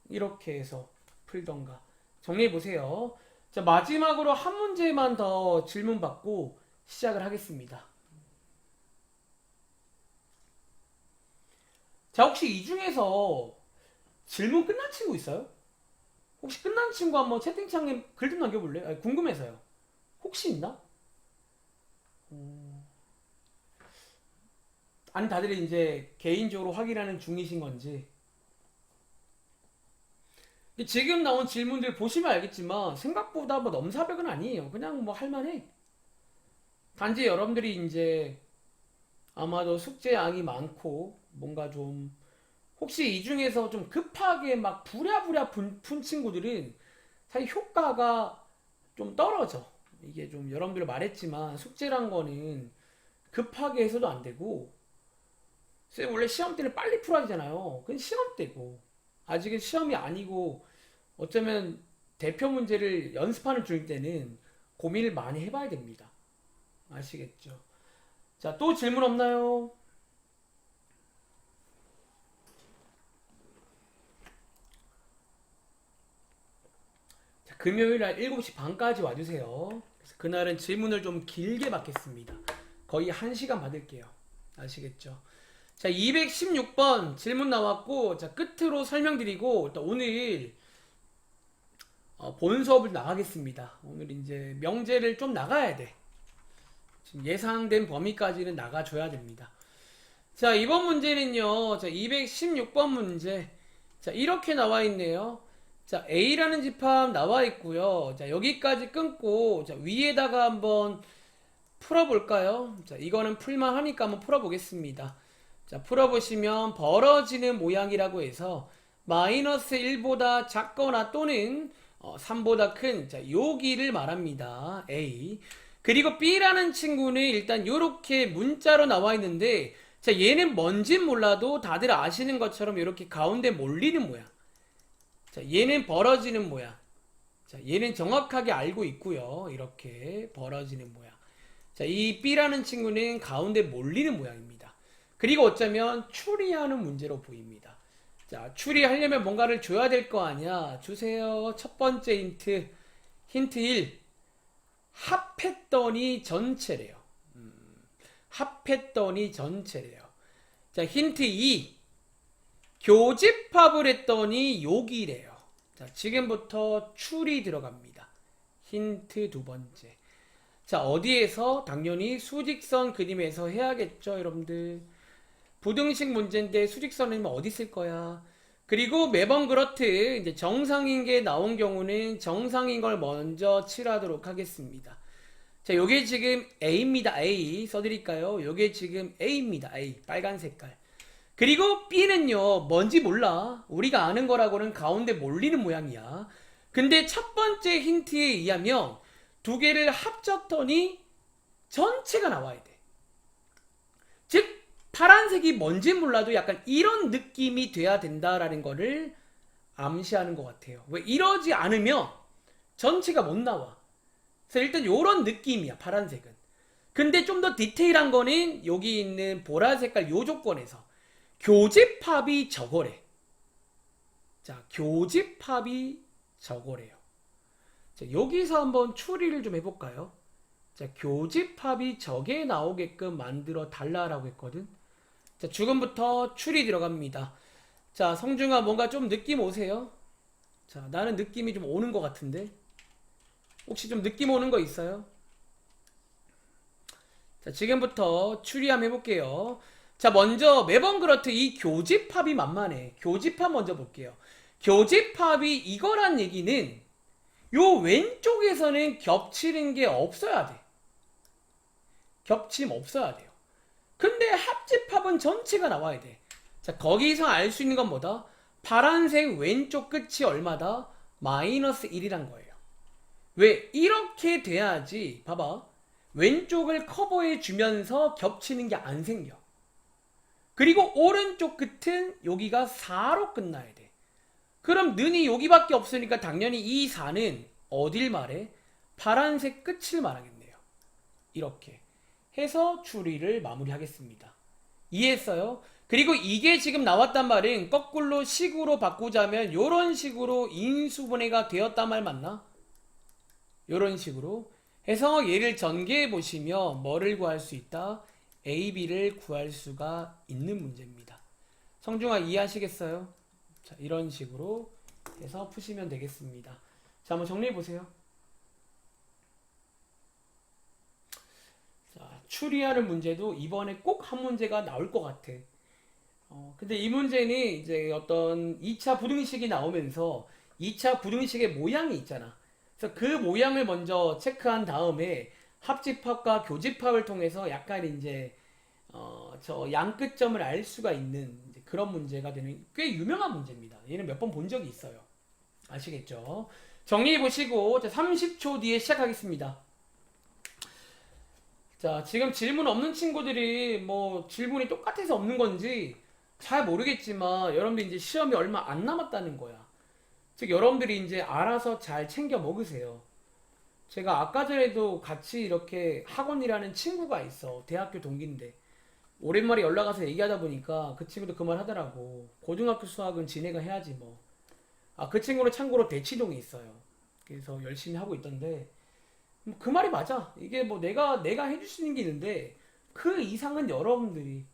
이렇게 해서 풀던가. 정리해보세요. 자, 마지막으로 한 문제만 더 질문 받고 시작을 하겠습니다. 자, 혹시 이 중에서 질문 끝난 친구 있어요? 혹시 끝난 친구 한번 채팅창에 글 좀 남겨볼래요? 아니, 궁금해서요. 혹시 있나? 아니 다들 이제 개인적으로 확인하는 중이신 건지. 지금 나온 질문들 보시면 알겠지만 생각보다 뭐 넘사벽은 아니에요. 그냥 뭐 할만해. 단지 여러분들이 이제 아마도 숙제량이 많고 뭔가 좀 혹시 이 중에서 좀 급하게 막 부랴부랴 푼 친구들은 사실 효과가 좀 떨어져. 이게 좀 여러분들 말했지만 숙제란 거는 급하게 해서도 안 되고 쌤 원래 시험 때는 빨리 풀어야 되잖아요. 그건 시험 때고 아직은 시험이 아니고 어쩌면 대표 문제를 연습하는 중일 때는 고민을 많이 해봐야 됩니다. 아시겠죠? 자, 또 질문 없나요? 자, 금요일 날 7시 반까지 와주세요. 그래서 그날은 질문을 좀 길게 받겠습니다. 거의 1시간 받을게요. 아시겠죠? 자, 216번 질문 나왔고, 자, 끝으로 설명드리고, 일단 오늘 본 수업을 나가겠습니다. 오늘 이제 명제를 좀 나가야 돼. 지금 예상된 범위까지는 나가줘야 됩니다. 자, 이번 문제는요. 자, 216번 문제. 자, 이렇게 나와 있네요. 자, A라는 집합 나와 있고요. 자, 여기까지 끊고, 자, 위에다가 한번 풀어볼까요? 자, 이거는 풀만 하니까 한번 풀어보겠습니다. 자, 풀어보시면 벌어지는 모양이라고 해서 마이너스 1보다 작거나 또는 3보다 큰, 자, 여기를 말합니다. A. 그리고 B라는 친구는 일단 이렇게 문자로 나와 있는데, 자, 얘는 뭔진 몰라도 다들 아시는 것처럼 이렇게 가운데 몰리는 모양. 자, 얘는 벌어지는 모양. 자, 얘는 정확하게 알고 있고요. 이렇게 벌어지는 모양. 자, 이 B라는 친구는 가운데 몰리는 모양입니다. 그리고 어쩌면 추리하는 문제로 보입니다. 자, 추리하려면 뭔가를 줘야 될 거 아니야. 주세요. 첫 번째 힌트. 힌트 1. 합했더니 전체래요. 합했더니 전체래요. 자, 힌트 2. 교집합을 했더니 여기래요. 자, 지금부터 추리 들어갑니다. 힌트 두 번째. 자, 어디에서? 당연히 수직선 그림에서 해야겠죠, 여러분들. 부등식 문제인데 수직선이면 어디 쓸 거야? 그리고 매번 그렇듯 이제 정상인 게 나온 경우는 정상인 걸 먼저 칠하도록 하겠습니다. 자, 요게 지금 A입니다. A 써드릴까요? 요게 지금 A입니다. A 빨간 색깔. 그리고 B는요 뭔지 몰라. 우리가 아는 거라고는 가운데 몰리는 모양이야. 근데 첫 번째 힌트에 의하면 두 개를 합쳤더니 전체가 나와야 돼. 즉 파란색이 뭔지 몰라도 약간 이런 느낌이 돼야 된다라는 거를 암시하는 것 같아요. 왜 이러지 않으면 전체가 못 나와. 그래서 일단 이런 느낌이야 파란색은. 근데 좀 더 디테일한 거는 여기 있는 보라 색깔 요 조건에서 교집합이 저거래. 자, 교집합이 저거래요. 자, 여기서 한번 추리를 좀 해볼까요? 자, 교집합이 저게 나오게끔 만들어 달라라고 했거든. 자, 지금부터 추리 들어갑니다. 자, 성중아 뭔가 좀 느낌 오세요? 자, 나는 느낌이 좀 오는 것 같은데. 혹시 좀 느낌 오는 거 있어요? 자, 지금부터 추리 한번 해볼게요. 자, 먼저 매번 그렇듯 이 교집합이 만만해. 교집합 먼저 볼게요. 교집합이 이거란 얘기는 요 왼쪽에서는 겹치는 게 없어야 돼. 겹침 없어야 돼요. 근데 합집합은 전체가 나와야 돼. 자, 거기서 알 수 있는 건 뭐다? 파란색 왼쪽 끝이 얼마다? 마이너스 1이란 거예요. 왜? 이렇게 돼야지 봐봐. 왼쪽을 커버해 주면서 겹치는 게 안 생겨. 그리고 오른쪽 끝은 여기가 4로 끝나야 돼. 그럼 는이 여기밖에 없으니까 당연히 이 4는 어딜 말해? 파란색 끝을 말하겠네요. 이렇게 해서 추리를 마무리하겠습니다. 이해했어요? 그리고 이게 지금 나왔단 말은 거꾸로 식으로 바꾸자면 이런 식으로 인수분해가 되었단 말 맞나? 이런 식으로 해서 얘를 전개해 보시면 뭐를 구할 수 있다? A, B를 구할 수가 있는 문제입니다. 성중아 이해하시겠어요? 자, 이런 식으로 해서 푸시면 되겠습니다. 자, 한번 정리해 보세요. 자, 추리하는 문제도 이번에 꼭 한 문제가 나올 것 같아. 근데 이 문제는 이제 어떤 2차 부등식이 나오면서 2차 부등식의 모양이 있잖아. 그래서 그 모양을 먼저 체크한 다음에 합집합과 교집합을 통해서 약간 이제 저 양끝점을 알 수가 있는 이제 그런 문제가 되는 꽤 유명한 문제입니다. 얘는 몇 번 본 적이 있어요. 아시겠죠? 정리해 보시고 30초 뒤에 시작하겠습니다. 자, 지금 질문 없는 친구들이 뭐 질문이 똑같아서 없는 건지 잘 모르겠지만 여러분들 이제 시험이 얼마 안 남았다는 거야. 즉 여러분들이 이제 알아서 잘 챙겨 먹으세요. 제가 아까 전에도 같이 이렇게 학원이라는 친구가 있어. 대학교 동기인데. 오랜만에 연락 와서 얘기하다 보니까 그 친구도 그 말 하더라고. 고등학교 수학은 지네가 해야지 뭐. 아, 그 친구는 참고로 대치동에 있어요. 그래서 열심히 하고 있던데 그 말이 맞아. 이게 뭐 내가 해줄 수 있는 게 있는데 그 이상은 여러분들이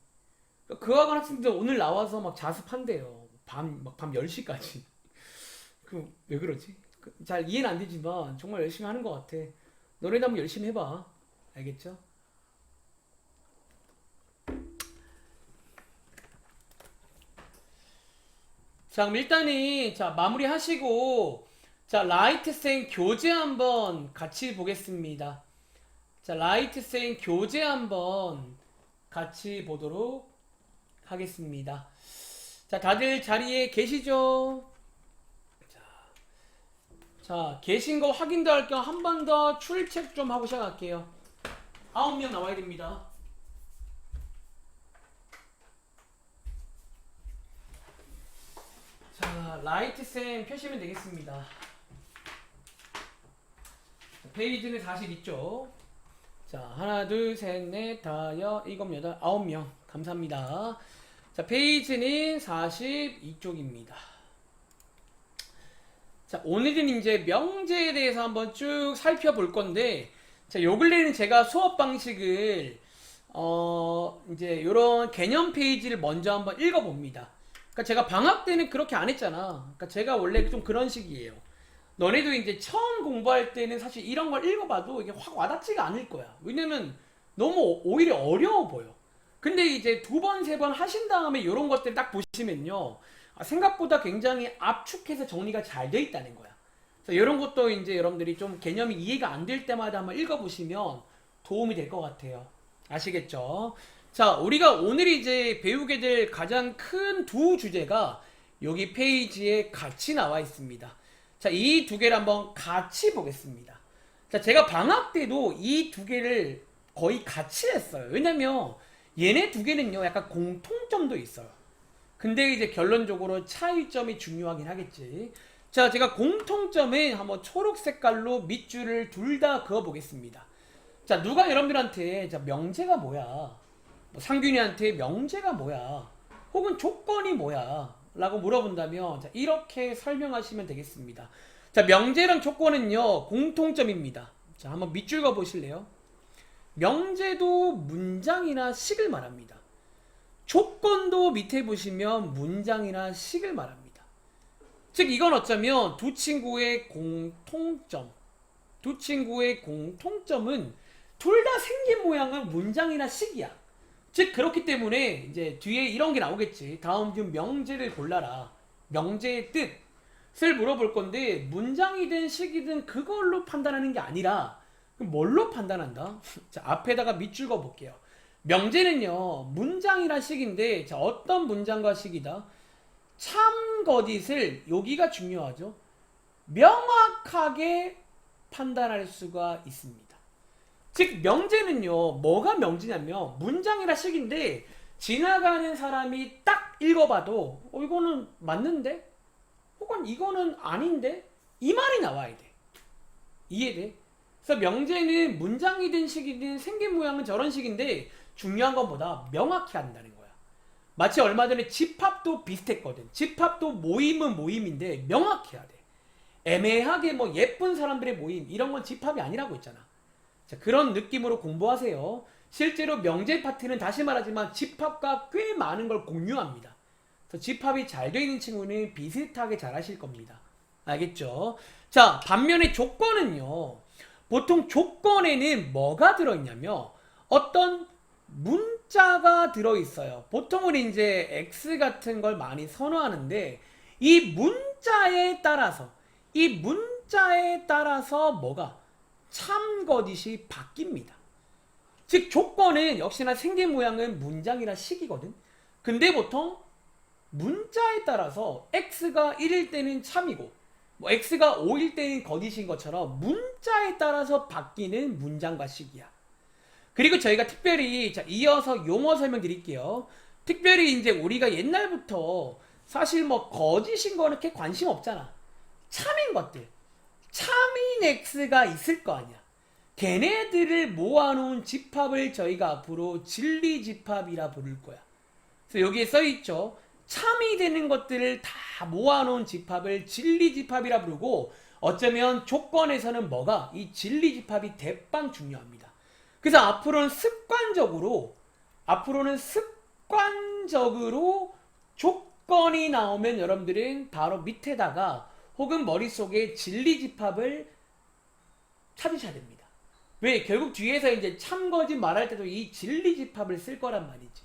그 학원 학생들 오늘 나와서 막 자습한대요. 밤 10시까지. 그 왜 그러지? 잘 이해는 안 되지만 정말 열심히 하는 것 같아. 너네도 한번 열심히 해봐. 알겠죠? 자, 그럼 일단은 자 마무리 하시고 자 라이트생 교재 한번 같이 보겠습니다. 자 라이트생 교재 한번 같이 보도록 하겠습니다. 자 다들 자리에 계시죠? 자 계신 거 확인도 할 겸 한 번 더 출첵 좀 하고 시작할게요. 9명 나와야 됩니다. 자 라이트생 펴시면 되겠습니다. 페이지는 42쪽. 자, 하나, 둘, 셋, 넷, 다섯, 일곱, 여덟, 9명. 감사합니다. 자, 페이지는 42쪽입니다. 자, 오늘은 이제 명제에 대해서 한번 쭉 살펴볼 건데, 자, 요 근래는 제가 수업 방식을, 이제 요런 개념 페이지를 먼저 한번 읽어봅니다. 그러니까 제가 방학 때는 그렇게 안 했잖아. 그러니까 제가 원래 좀 그런 식이에요. 너네도 이제 처음 공부할 때는 사실 이런 걸 읽어봐도 이게 확 와닿지가 않을 거야. 왜냐면 너무 오히려 어려워 보여. 근데 이제 두 번, 세 번 하신 다음에 이런 것들 딱 보시면요. 생각보다 굉장히 압축해서 정리가 잘 돼 있다는 거야. 그래서 이런 것도 이제 여러분들이 좀 개념이 이해가 안 될 때마다 한번 읽어보시면 도움이 될 것 같아요. 아시겠죠? 자, 우리가 오늘 이제 배우게 될 가장 큰 두 주제가 여기 페이지에 같이 나와 있습니다. 자, 이 두 개를 한번 같이 보겠습니다. 자, 제가 방학 때도 이 두 개를 거의 같이 했어요. 왜냐면 얘네 두 개는요, 약간 공통점도 있어요. 근데 이제 결론적으로 차이점이 중요하긴 하겠지. 자, 제가 공통점에 한번 초록 색깔로 밑줄을 둘 다 그어 보겠습니다. 자, 누가 여러분들한테 자, 명제가 뭐야? 뭐 상균이한테 명제가 뭐야? 혹은 조건이 뭐야? 라고 물어본다면 자, 이렇게 설명하시면 되겠습니다. 자, 명제랑 조건은요 공통점입니다. 자, 한번 밑줄 그어 보실래요? 명제도 문장이나 식을 말합니다. 조건도 밑에 보시면 문장이나 식을 말합니다. 즉 이건 어쩌면 두 친구의 공통점, 두 친구의 공통점은 둘 다 생긴 모양은 문장이나 식이야. 즉 그렇기 때문에 이제 뒤에 이런 게 나오겠지. 다음 중 명제를 골라라. 명제의 뜻을 물어볼 건데 문장이든 식이든 그걸로 판단하는 게 아니라 그럼 뭘로 판단한다? 자, 앞에다가 밑줄 그어 볼게요. 명제는요 문장이나 식인데 자, 어떤 문장과 식이다? 참거짓을 여기가 중요하죠. 명확하게 판단할 수가 있습니다. 즉 명제는요 뭐가 명제냐면 문장이나 식인데 지나가는 사람이 딱 읽어봐도 이거는 맞는데 혹은 이거는 아닌데 이 말이 나와야 돼. 이해돼? 그래서 명제는 문장이든 식이든 생긴 모양은 저런 식인데 중요한 것보다 명확히 한다는 거야. 마치 얼마 전에 집합도 비슷했거든. 집합도 모임은 모임인데 명확히 해야 돼. 애매하게 뭐 예쁜 사람들의 모임 이런 건 집합이 아니라고 했잖아. 자, 그런 느낌으로 공부하세요. 실제로 명제 파트는 다시 말하지만 집합과 꽤 많은 걸 공유합니다. 그래서 집합이 잘 되어 있는 친구는 비슷하게 잘 하실 겁니다. 알겠죠? 자, 반면에 조건은요. 보통 조건에는 뭐가 들어있냐면 어떤 문자가 들어있어요. 보통은 이제 X 같은 걸 많이 선호하는데 이 문자에 따라서 뭐가 참거짓이 바뀝니다. 즉 조건은 역시나 생긴 모양은 문장이라 식이거든. 근데 보통 문자에 따라서 x가 1일 때는 참이고 뭐 x가 5일 때는 거짓인 것처럼 문자에 따라서 바뀌는 문장과 식이야. 그리고 저희가 특별히 자 이어서 용어 설명드릴게요. 특별히 이제 우리가 옛날부터 사실 뭐 거짓인 거는 그렇게 관심 없잖아. 참인 것들. 참인 x가 있을 거 아니야. 걔네들을 모아놓은 집합을 저희가 앞으로 진리집합이라 부를 거야. 그래서 여기에 써있죠. 참이 되는 것들을 다 모아놓은 집합을 진리집합이라 부르고 어쩌면 조건에서는 뭐가? 이 진리집합이 대빵 중요합니다. 그래서 앞으로는 습관적으로 조건이 나오면 여러분들은 바로 밑에다가 혹은 머릿속에 진리집합을 찾으셔야 됩니다. 왜? 결국 뒤에서 이제 참거짓 말할 때도 이 진리집합을 쓸 거란 말이지.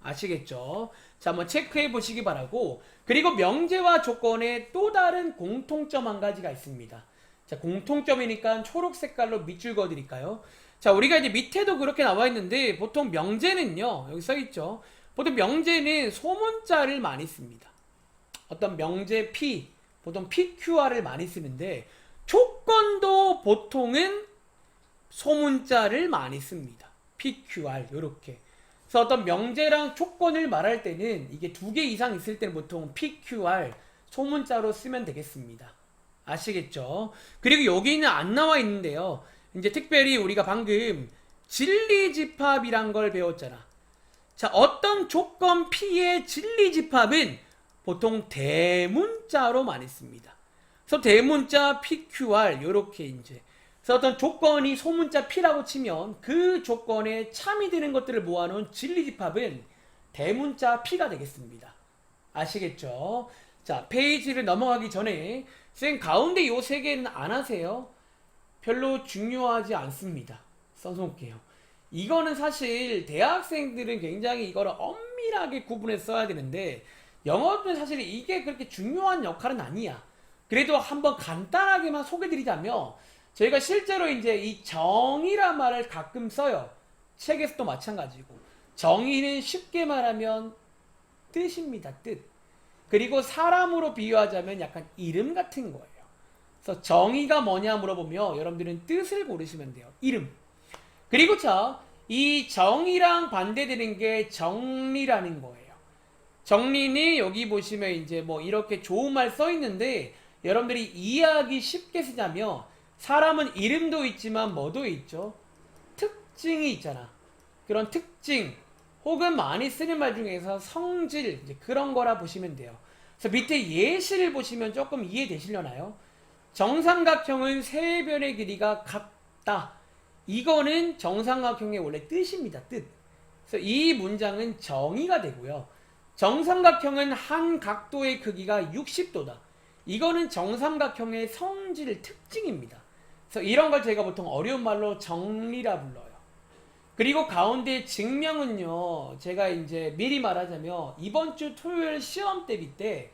아시겠죠? 자, 한번 체크해 보시기 바라고. 그리고 명제와 조건에 또 다른 공통점 한 가지가 있습니다. 자, 공통점이니까 초록 색깔로 밑줄 그어 드릴까요? 자, 우리가 이제 밑에도 그렇게 나와 있는데 보통 명제는요. 여기 써 있죠. 보통 명제는 소문자를 많이 씁니다. 어떤 명제 P, 보통 PQR을 많이 쓰는데 조건도 보통은 소문자를 많이 씁니다. PQR 요렇게. 그래서 어떤 명제랑 조건을 말할 때는 이게 2개 이상 있을 때는 보통 PQR 소문자로 쓰면 되겠습니다. 아시겠죠? 그리고 여기는 안 나와 있는데요. 이제 특별히 우리가 방금 진리집합이란 걸 배웠잖아. 자, 어떤 조건 P의 진리집합은 보통 대문자로 많이 씁니다. 그래서 대문자 PQR 요렇게 이제 그래서 어떤 조건이 소문자 P라고 치면 그 조건에 참이 되는 것들을 모아놓은 진리집합은 대문자 P가 되겠습니다. 아시겠죠? 자, 페이지를 넘어가기 전에 쌤 가운데 요 세 개는 안 하세요. 별로 중요하지 않습니다. 써놓을게요. 이거는 사실 대학생들은 굉장히 이거를 엄밀하게 구분해서 써야 되는데 영어는 사실 이게 그렇게 중요한 역할은 아니야. 그래도 한번 간단하게만 소개드리자면 저희가 실제로 이제 이 정의란 말을 가끔 써요. 책에서도 마찬가지고. 정의는 쉽게 말하면 뜻입니다. 뜻. 그리고 사람으로 비유하자면 약간 이름 같은 거예요. 그래서 정의가 뭐냐 물어보면 여러분들은 뜻을 고르시면 돼요. 이름. 그리고 자, 이 정의랑 반대되는 게 정리라는 거예요. 정리는 여기 보시면 이제 뭐 이렇게 좋은 말 써 있는데 여러분들이 이해하기 쉽게 쓰자면 사람은 이름도 있지만 뭐도 있죠? 특징이 있잖아. 그런 특징 혹은 많이 쓰는 말 중에서 성질 이제 그런 거라 보시면 돼요. 그래서 밑에 예시를 보시면 조금 이해되시려나요? 정삼각형은 세 변의 길이가 같다. 이거는 정삼각형의 원래 뜻입니다. 뜻. 그래서 이 문장은 정의가 되고요. 정삼각형은 한 각도의 크기가 60도다. 이거는 정삼각형의 성질 특징입니다. 그래서 이런 걸 저희가 보통 어려운 말로 정리라 불러요. 그리고 가운데 증명은요. 제가 이제 미리 말하자면 이번 주 토요일 시험 대비 때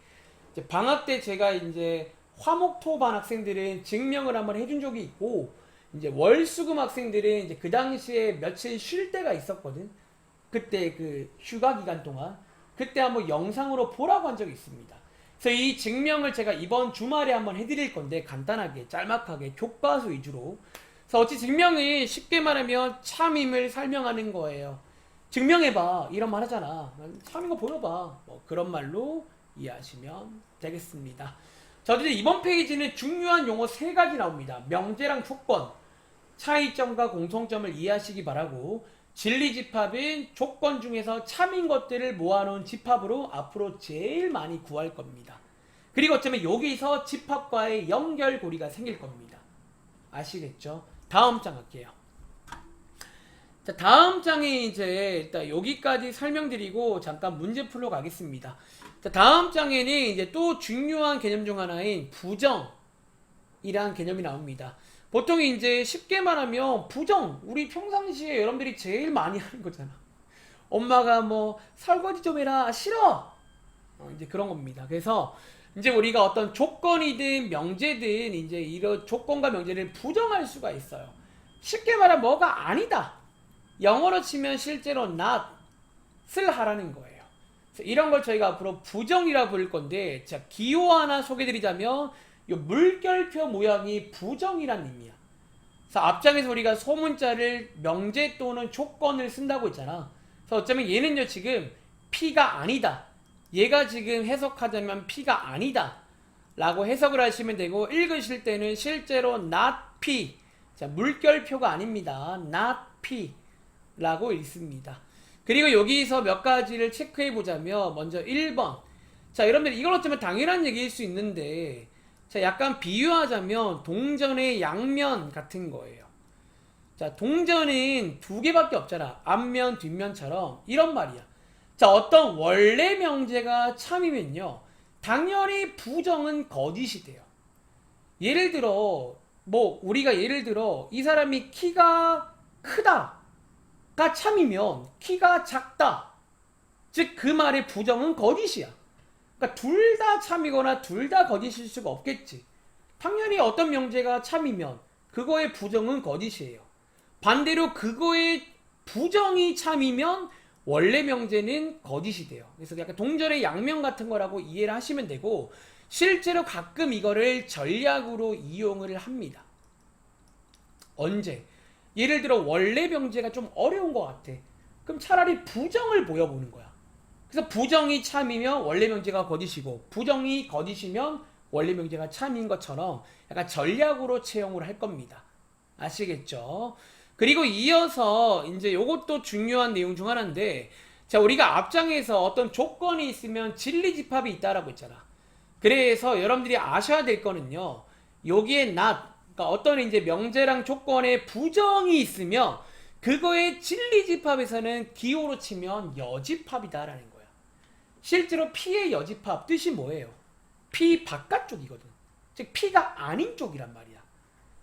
방학 때 제가 이제 화목토반 학생들은 증명을 한번 해준 적이 있고 이제 월수금 학생들은 이제 그 당시에 며칠 쉴 때가 있었거든. 그때 그 휴가 기간 동안 그때 한번 영상으로 보라고 한 적이 있습니다. 그래서 이 증명을 제가 이번 주말에 한번 해드릴 건데 간단하게 짤막하게 교과서 위주로. 그래서 어찌 증명이 쉽게 말하면 참임을 설명하는 거예요. 증명해봐 이런 말 하잖아. 참인 거 보여봐. 뭐 그런 말로 이해하시면 되겠습니다. 자, 어쨌든 이번 페이지는 중요한 용어 3가지 나옵니다. 명제랑 조건, 차이점과 공통점을 이해하시기 바라고. 진리집합은 조건 중에서 참인 것들을 모아놓은 집합으로 앞으로 제일 많이 구할 겁니다. 그리고 어쩌면 여기서 집합과의 연결고리가 생길 겁니다. 아시겠죠? 다음 장 갈게요. 자, 다음 장에 이제 일단 여기까지 설명드리고 잠깐 문제 풀러 가겠습니다. 자, 다음 장에는 이제 또 중요한 개념 중 하나인 부정이란 개념이 나옵니다. 보통 이제 쉽게 말하면 부정, 우리 평상시에 여러분들이 제일 많이 하는 거잖아. 엄마가 뭐 설거지 좀 해라, 싫어. 이제 그런 겁니다. 그래서 이제 우리가 어떤 조건이든 명제든 이제 이런 조건과 명제를 부정할 수가 있어요. 쉽게 말하면 뭐가 아니다. 영어로 치면 실제로 not을 하라는 거예요. 그래서 이런 걸 저희가 앞으로 부정이라 부를 건데, 자, 기호 하나 소개드리자면 이 물결표 모양이 부정이란 의미야. 그래서 앞장에서 우리가 소문자를 명제 또는 조건을 쓴다고 했잖아. 그래서 어쩌면 얘는요 지금 P가 아니다. 얘가 지금 해석하자면 P가 아니다 라고 해석을 하시면 되고, 읽으실 때는 실제로 not P, 자, 물결표가 아닙니다. not P 라고 읽습니다. 그리고 여기서 몇 가지를 체크해 보자면, 먼저 1번. 자, 여러분들 이걸 어쩌면 당연한 얘기일 수 있는데, 자, 약간 비유하자면 동전의 양면 같은 거예요. 자, 동전은 두 개밖에 없잖아. 앞면, 뒷면처럼. 이런 말이야. 자, 어떤 원래 명제가 참이면요, 당연히 부정은 거짓이 돼요. 예를 들어, 우리가 예를 들어, 이 사람이 키가 크다가 참이면 키가 작다. 즉, 그 말의 부정은 거짓이야. 그러니까 둘 다 참이거나 둘 다 거짓일 수가 없겠지. 당연히 어떤 명제가 참이면 그거의 부정은 거짓이에요. 반대로 그거의 부정이 참이면 원래 명제는 거짓이 돼요. 그래서 약간 동전의 양면 같은 거라고 이해를 하시면 되고, 실제로 가끔 이거를 전략으로 이용을 합니다. 언제? 예를 들어 원래 명제가 좀 어려운 것 같아. 그럼 차라리 부정을 보여보는 거야. 그래서 부정이 참이면 원래 명제가 거짓이고, 부정이 거짓이면 원래 명제가 참인 것처럼 약간 전략으로 채용을 할 겁니다. 아시겠죠? 그리고 이어서 이제 요것도 중요한 내용 중 하나인데, 자, 우리가 앞장에서 어떤 조건이 있으면 진리집합이 있다라고 했잖아. 그래서 여러분들이 아셔야 될 거는요, 여기에 not, 그러니까 어떤 이제 명제랑 조건에 부정이 있으면 그거의 진리집합에서는 기호로 치면 여집합이다라는 거야. 실제로 P의 여집합 뜻이 뭐예요? P 바깥쪽이거든. 즉 P가 아닌 쪽이란 말이야.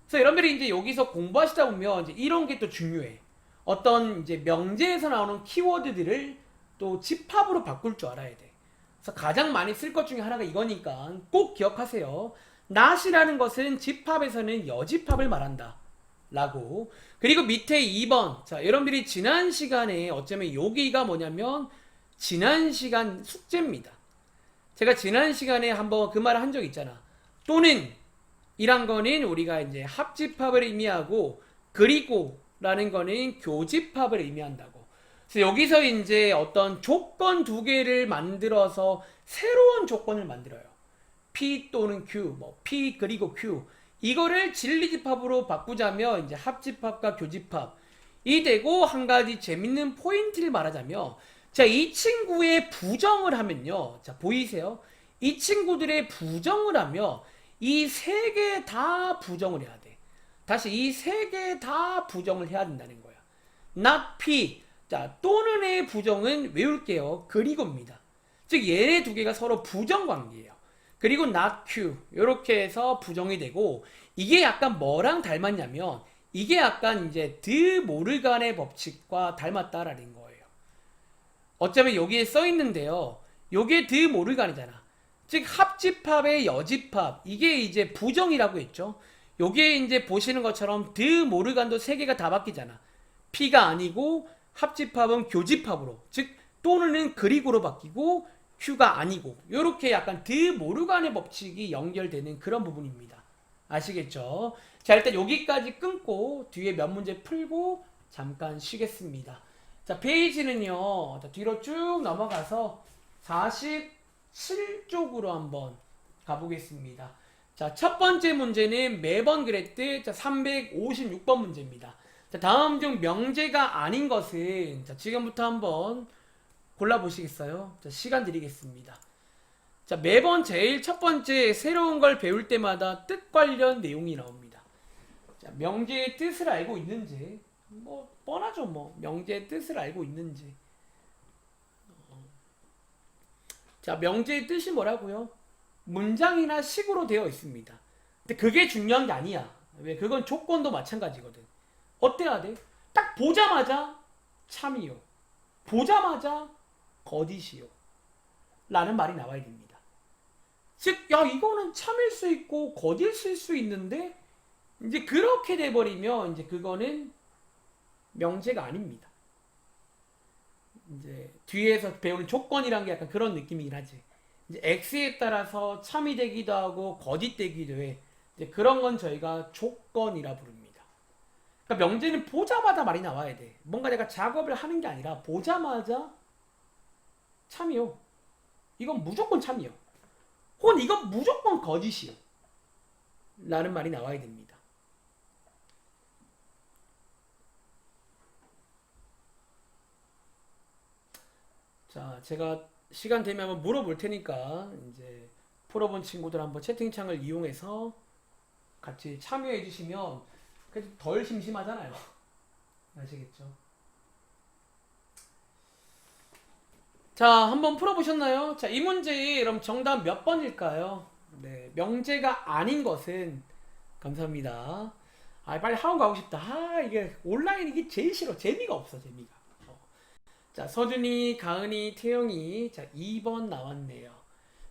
그래서 여러분들이 이제 여기서 공부하시다 보면 이제 이런 게 또 중요해. 어떤 이제 명제에서 나오는 키워드들을 또 집합으로 바꿀 줄 알아야 돼. 그래서 가장 많이 쓸 것 중에 하나가 이거니까 꼭 기억하세요. not이라는 것은 집합에서는 여집합을 말한다 라고. 그리고 밑에 2번. 자, 여러분들이 지난 시간에 어쩌면 여기가 뭐냐면 지난 시간 숙제입니다. 제가 지난 시간에 한번 그 말을 한 적 있잖아. 또는 이란 거는 우리가 이제 합집합을 의미하고, 그리고 라는 거는 교집합을 의미한다고. 그래서 여기서 이제 어떤 조건 두 개를 만들어서 새로운 조건을 만들어요. P 또는 Q, P 그리고 Q. 이거를 진리집합으로 바꾸자면 이제 합집합과 교집합이 되고, 한 가지 재밌는 포인트를 말하자면, 자, 이 친구의 부정을 하면요. 자, 보이세요? 이 친구들의 부정을 하면 이 세 개 다 부정을 해야 돼. 다시 이 세 개 다 부정을 해야 된다는 거야. not P. 자, 또는의 부정은 외울게요. 그리고입니다. 즉 얘네 두 개가 서로 부정 관계예요. 그리고 not Q. 이렇게 해서 부정이 되고, 이게 약간 뭐랑 닮았냐면 이게 약간 이제 드 모르간의 법칙과 닮았다라는 거예요. 어쩌면 여기에 써 있는데요. 요게 드 모르간이잖아. 즉 합집합의 여집합, 이게 이제 부정이라고 했죠. 요게 이제 보시는 것처럼 드 모르간도 세 개가 다 바뀌잖아. P가 아니고 합집합은 교집합으로, 즉 또는 그리고로 바뀌고, Q가 아니고, 요렇게 약간 드 모르간의 법칙이 연결되는 그런 부분입니다. 아시겠죠? 자, 일단 여기까지 끊고 뒤에 몇 문제 풀고 잠깐 쉬겠습니다. 자, 페이지는요, 뒤로 쭉 넘어가서 47쪽으로 한번 가보겠습니다. 자, 첫 번째 문제는 매번 그랬듯 356번 문제입니다. 자, 다음 중 명제가 아닌 것은, 자, 지금부터 한번 골라보시겠어요? 자, 시간 드리겠습니다. 자, 매번 제일 첫 번째 새로운 걸 배울 때마다 뜻 관련 내용이 나옵니다. 자, 명제의 뜻을 알고 있는지, 뻔하죠, 명제의 뜻을 알고 있는지. 자, 명제의 뜻이 뭐라고요? 문장이나 식으로 되어 있습니다. 근데 그게 중요한 게 아니야. 왜? 그건 조건도 마찬가지거든. 어때야 돼? 딱 보자마자 참이요, 보자마자 거짓이요 라는 말이 나와야 됩니다. 즉, 야, 이거는 참일 수 있고 거짓일 수 있는데, 이제 그렇게 돼버리면 이제 그거는 명제가 아닙니다. 이제 뒤에서 배우는 조건이란 게 약간 그런 느낌이긴 하지. 이제 X에 따라서 참이 되기도 하고 거짓되기도 해. 이제 그런 건 저희가 조건이라 부릅니다. 그러니까 명제는 보자마자 말이 나와야 돼. 뭔가 내가 작업을 하는 게 아니라 보자마자 참이요. 이건 무조건 참이요. 혹은 이건 무조건 거짓이요. 라는 말이 나와야 됩니다. 자, 제가 시간 되면 한번 물어볼 테니까 이제 풀어본 친구들 한번 채팅창을 이용해서 같이 참여해 주시면 그래도 덜 심심하잖아요. 아시겠죠? 자, 한번 풀어보셨나요? 자, 이 문제의 그럼 정답 몇 번일까요? 네, 명제가 아닌 것은 감사합니다. 아, 빨리 학원 가고 싶다. 아, 이게 온라인 이게 제일 싫어. 재미가 없어, 재미가. 자, 서준이, 가은이, 태영이. 자, 2번 나왔네요.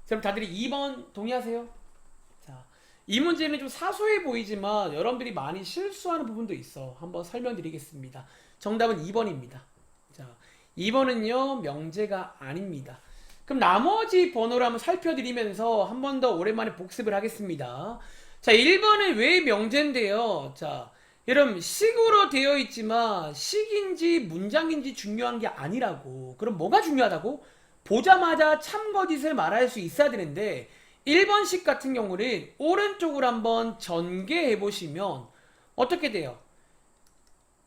그럼 다들 2번 동의하세요? 자, 이 문제는 좀 사소해 보이지만 여러분들이 많이 실수하는 부분도 있어. 한번 설명드리겠습니다. 정답은 2번입니다. 자, 2번은요, 명제가 아닙니다. 그럼 나머지 번호를 한번 살펴드리면서 한 번 더 오랜만에 복습을 하겠습니다. 자, 1번은 왜 명제인데요. 자, 여러분, 식으로 되어 있지만 식인지 문장인지 중요한 게 아니라고. 그럼 뭐가 중요하다고? 보자마자 참거짓을 말할 수 있어야 되는데 1번식 같은 경우는 오른쪽으로 한번 전개해 보시면 어떻게 돼요?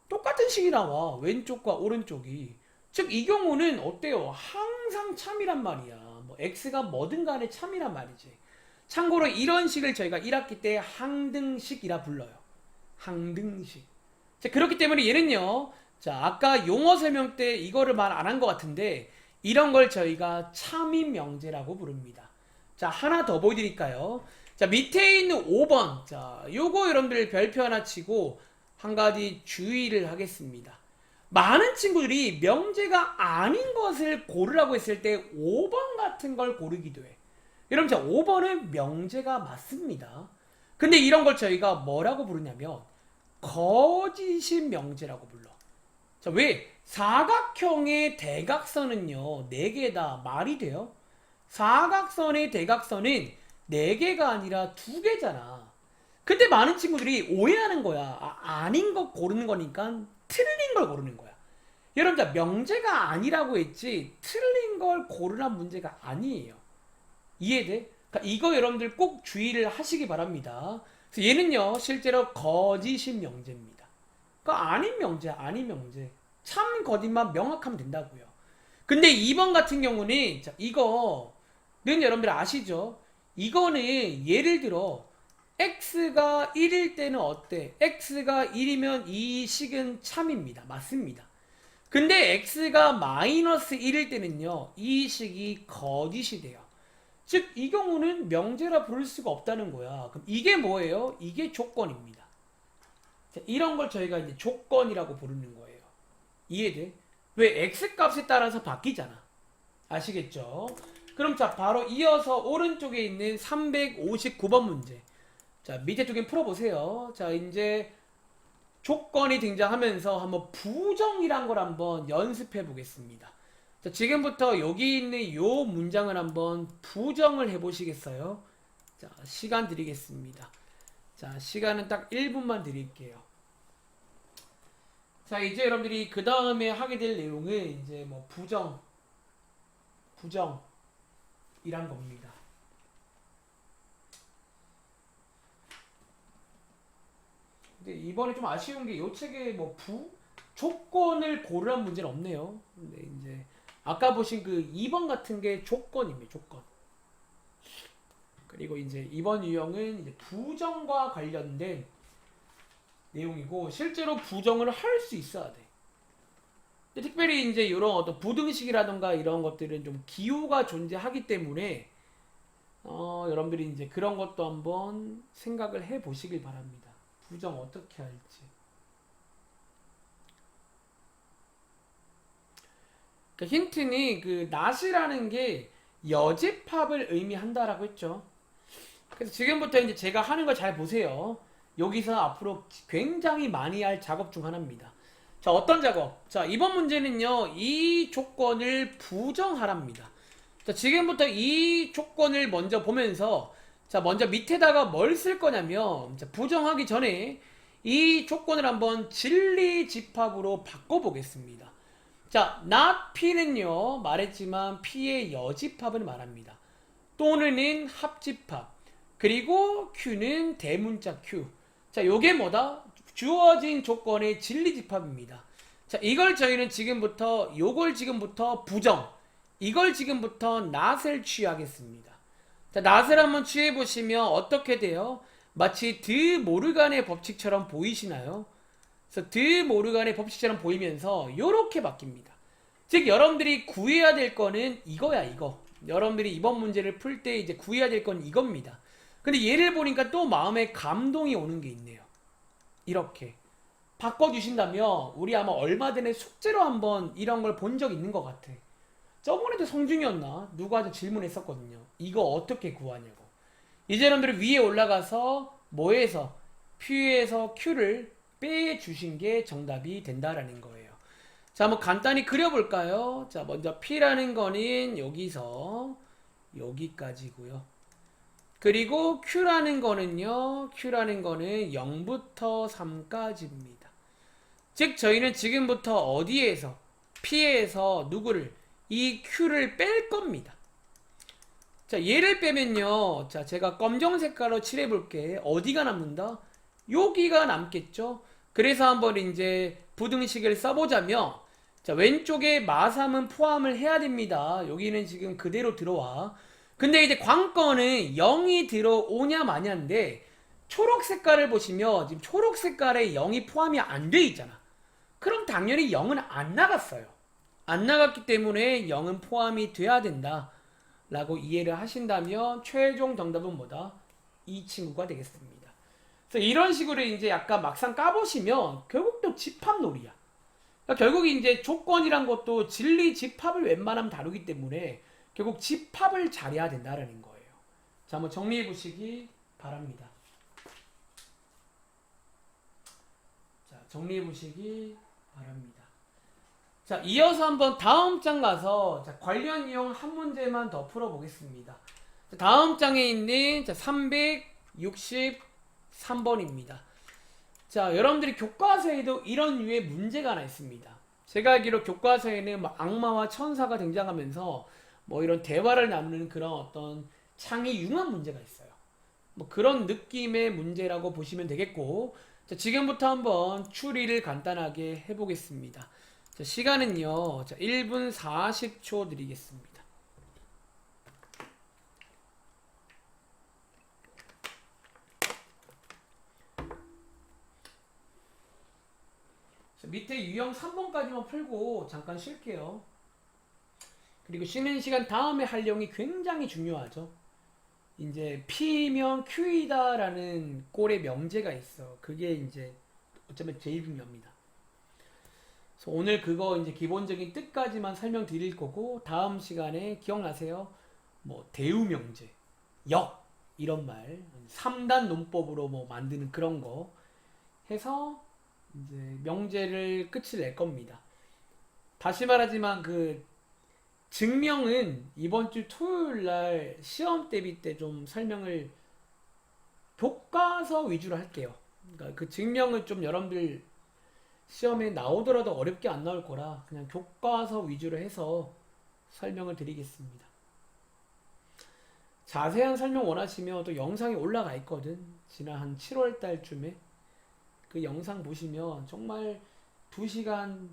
똑같은 식이 나와. 왼쪽과 오른쪽이. 즉 이 경우는 어때요? 항상 참이란 말이야. 뭐 x가 뭐든 간에 참이란 말이지. 참고로 이런 식을 저희가 1학기 때 항등식이라 불러요. 항등식. 자, 그렇기 때문에 얘는요. 자, 아까 용어 설명 때 이거를 말 안 한 것 같은데 이런 걸 저희가 참인 명제라고 부릅니다. 자, 하나 더 보여드릴까요? 자, 밑에 있는 5번. 자, 요거 여러분들 별표 하나 치고 한 가지 주의를 하겠습니다. 많은 친구들이 명제가 아닌 것을 고르라고 했을 때 5번 같은 걸 고르기도 해. 여러분, 자, 5번은 명제가 맞습니다. 근데 이런 걸 저희가 뭐라고 부르냐면 거짓인 명제라고 불러. 자, 왜? 사각형의 대각선은요 4개다. 말이 돼요? 사각선의 대각선은 4개가 아니라 2개잖아. 근데 많은 친구들이 오해하는 거야. 아닌 거 고르는 거니까 틀린 걸 고르는 거야. 여러분, 자, 명제가 아니라고 했지 틀린 걸 고르란 문제가 아니에요. 이해돼? 그러니까 이거 여러분들 꼭 주의를 하시기 바랍니다. 그래서 얘는요 실제로 거짓인 명제입니다. 그러니까 아닌 명제, 아닌 명제. 참 거짓만 명확하면 된다고요. 근데 2번 같은 경우는 자, 이거는 여러분들 아시죠? 이거는 예를 들어 x가 1일 때는 어때? x가 1이면 이 식은 참입니다. 맞습니다. 근데 x가 마이너스 1일 때는요 이 식이 거짓이 돼요. 즉 이 경우는 명제라 부를 수가 없다는 거야. 그럼 이게 뭐예요? 이게 조건입니다. 자, 이런 걸 저희가 이제 조건이라고 부르는 거예요. 이해돼? 왜 x 값에 따라서 바뀌잖아. 아시겠죠? 그럼 자, 바로 이어서 오른쪽에 있는 359번 문제. 자, 밑에 두 개 풀어보세요. 자, 이제 조건이 등장하면서 한번 부정이란 걸 한번 연습해 보겠습니다. 자, 지금부터 여기 있는 요 문장을 한번 부정을 해 보시겠어요? 자, 시간 드리겠습니다. 자, 시간은 딱 1분만 드릴게요. 자, 이제 여러분들이 그 다음에 하게 될 내용은 이제 뭐 부정이란 겁니다. 근데 이번에 좀 아쉬운 게 이 책에 뭐 조건을 고르란 문제는 없네요. 근데 이제 아까 보신 그 2번 같은 게 조건입니다. 조건. 그리고 이제 이번 유형은 이제 부정과 관련된 내용이고 실제로 부정을 할 수 있어야 돼. 근데 특별히 이제 이런 어떤 부등식이라던가 이런 것들은 좀 기호가 존재하기 때문에 여러분들이 이제 그런 것도 한번 생각을 해 보시길 바랍니다. 부정 어떻게 할지. 그 힌트는 그 not이라는 게 여집합을 의미한다라고 했죠. 그래서 지금부터 이제 제가 하는 걸 잘 보세요. 여기서 앞으로 굉장히 많이 할 작업 중 하나입니다. 자, 어떤 작업? 자, 이번 문제는요, 이 조건을 부정하랍니다. 자, 지금부터 이 조건을 먼저 보면서, 자, 먼저 밑에다가 뭘 쓸 거냐면, 자, 부정하기 전에 이 조건을 한번 진리 집합으로 바꿔보겠습니다. 자, not P는요, 말했지만 P의 여집합을 말합니다. 또는은 합집합. 그리고 Q는 대문자 Q. 자, 요게 뭐다? 주어진 조건의 진리집합입니다. 자, 이걸 저희는 지금부터, 요걸 지금부터 부정, 이걸 지금부터 not을 취하겠습니다. 자, not을 한번 취해보시면 어떻게 돼요? 마치 드 모르간의 법칙처럼 보이시나요? 그래서 드 모르간의 법칙처럼 보이면서 요렇게 바뀝니다. 즉, 여러분들이 구해야 될 거는 이거야, 이거. 여러분들이 이번 문제를 풀 때 이제 구해야 될 건 이겁니다. 근데 얘를 보니까 또 마음에 감동이 오는 게 있네요. 이렇게 바꿔주신다면 우리 아마 얼마 전에 숙제로 한번 이런 걸 본 적 있는 것 같아. 저번에도 성중이었나? 누가 저 질문했었거든요. 이거 어떻게 구하냐고. 이제 여러분들이 위에 올라가서 뭐에서 P에서 Q를 빼주신 게 정답이 된다라는 거예요. 자, 한번 간단히 그려볼까요? 자, 먼저 P라는 거는 여기서 여기까지고요. 그리고 Q라는 거는요, Q라는 거는 0부터 3까지입니다. 즉, 저희는 지금부터 어디에서, P에서 누구를, 이 Q를 뺄 겁니다. 자, 얘를 빼면요, 자, 제가 검정 색깔로 칠해볼게. 어디가 남는다? 여기가 남겠죠? 그래서 한번 이제 부등식을 써보자면, 자, 왼쪽에 마삼은 포함을 해야 됩니다. 여기는 지금 그대로 들어와. 근데 이제 관건은 0이 들어오냐 마냐인데, 초록 색깔을 보시면 지금 초록 색깔에 0이 포함이 안 돼 있잖아. 그럼 당연히 0은 안 나갔어요. 안 나갔기 때문에 0은 포함이 돼야 된다 라고 이해를 하신다면 최종 정답은 뭐다? 이 친구가 되겠습니다. 그래서 이런 식으로 이제 약간 막상 까보시면 결국 또 집합놀이야. 그러니까 결국 이제 조건이란 것도 진리 집합을 웬만하면 다루기 때문에 결국 집합을 잘해야 된다라는 거예요. 자, 한번 정리해 보시기 바랍니다. 자, 정리해 보시기 바랍니다. 자, 이어서 한번 다음 장 가서 자, 관련 이용 한 문제만 더 풀어보겠습니다. 자, 다음 장에 있는 자, 363번입니다. 자, 여러분들이 교과서에도 이런 류의 문제가 하나 있습니다. 제가 알기로 교과서에는 뭐 악마와 천사가 등장하면서 뭐 이런 대화를 나누는 그런 어떤 창의 융합 문제가 있어요. 뭐 그런 느낌의 문제라고 보시면 되겠고, 자, 지금부터 한번 추리를 간단하게 해보겠습니다. 자, 시간은요, 자, 1분 40초 드리겠습니다. 자, 밑에 유형 3번까지만 풀고 잠깐 쉴게요. 그리고 쉬는 시간 다음에 할 내용이 굉장히 중요하죠. 이제 P면 Q이다라는 꼴의 명제가 있어. 그게 이제 어쩌면 제일 중요합니다. 그래서 오늘 그거 이제 기본적인 뜻까지만 설명드릴 거고, 다음 시간에 기억나세요? 뭐 대우명제, 역 이런 말, 3단 논법으로 뭐 만드는 그런 거 해서 이제 명제를 끝을 낼 겁니다. 다시 말하지만 그 증명은 이번 주 토요일 날 시험 대비 때 좀 설명을 교과서 위주로 할게요. 그러니까 그 증명은 좀 여러분들 시험에 나오더라도 어렵게 안 나올 거라 그냥 교과서 위주로 해서 설명을 드리겠습니다. 자세한 설명 원하시면 또 영상이 올라가 있거든. 지난 한 7월 달쯤에 그 영상 보시면 정말 2시간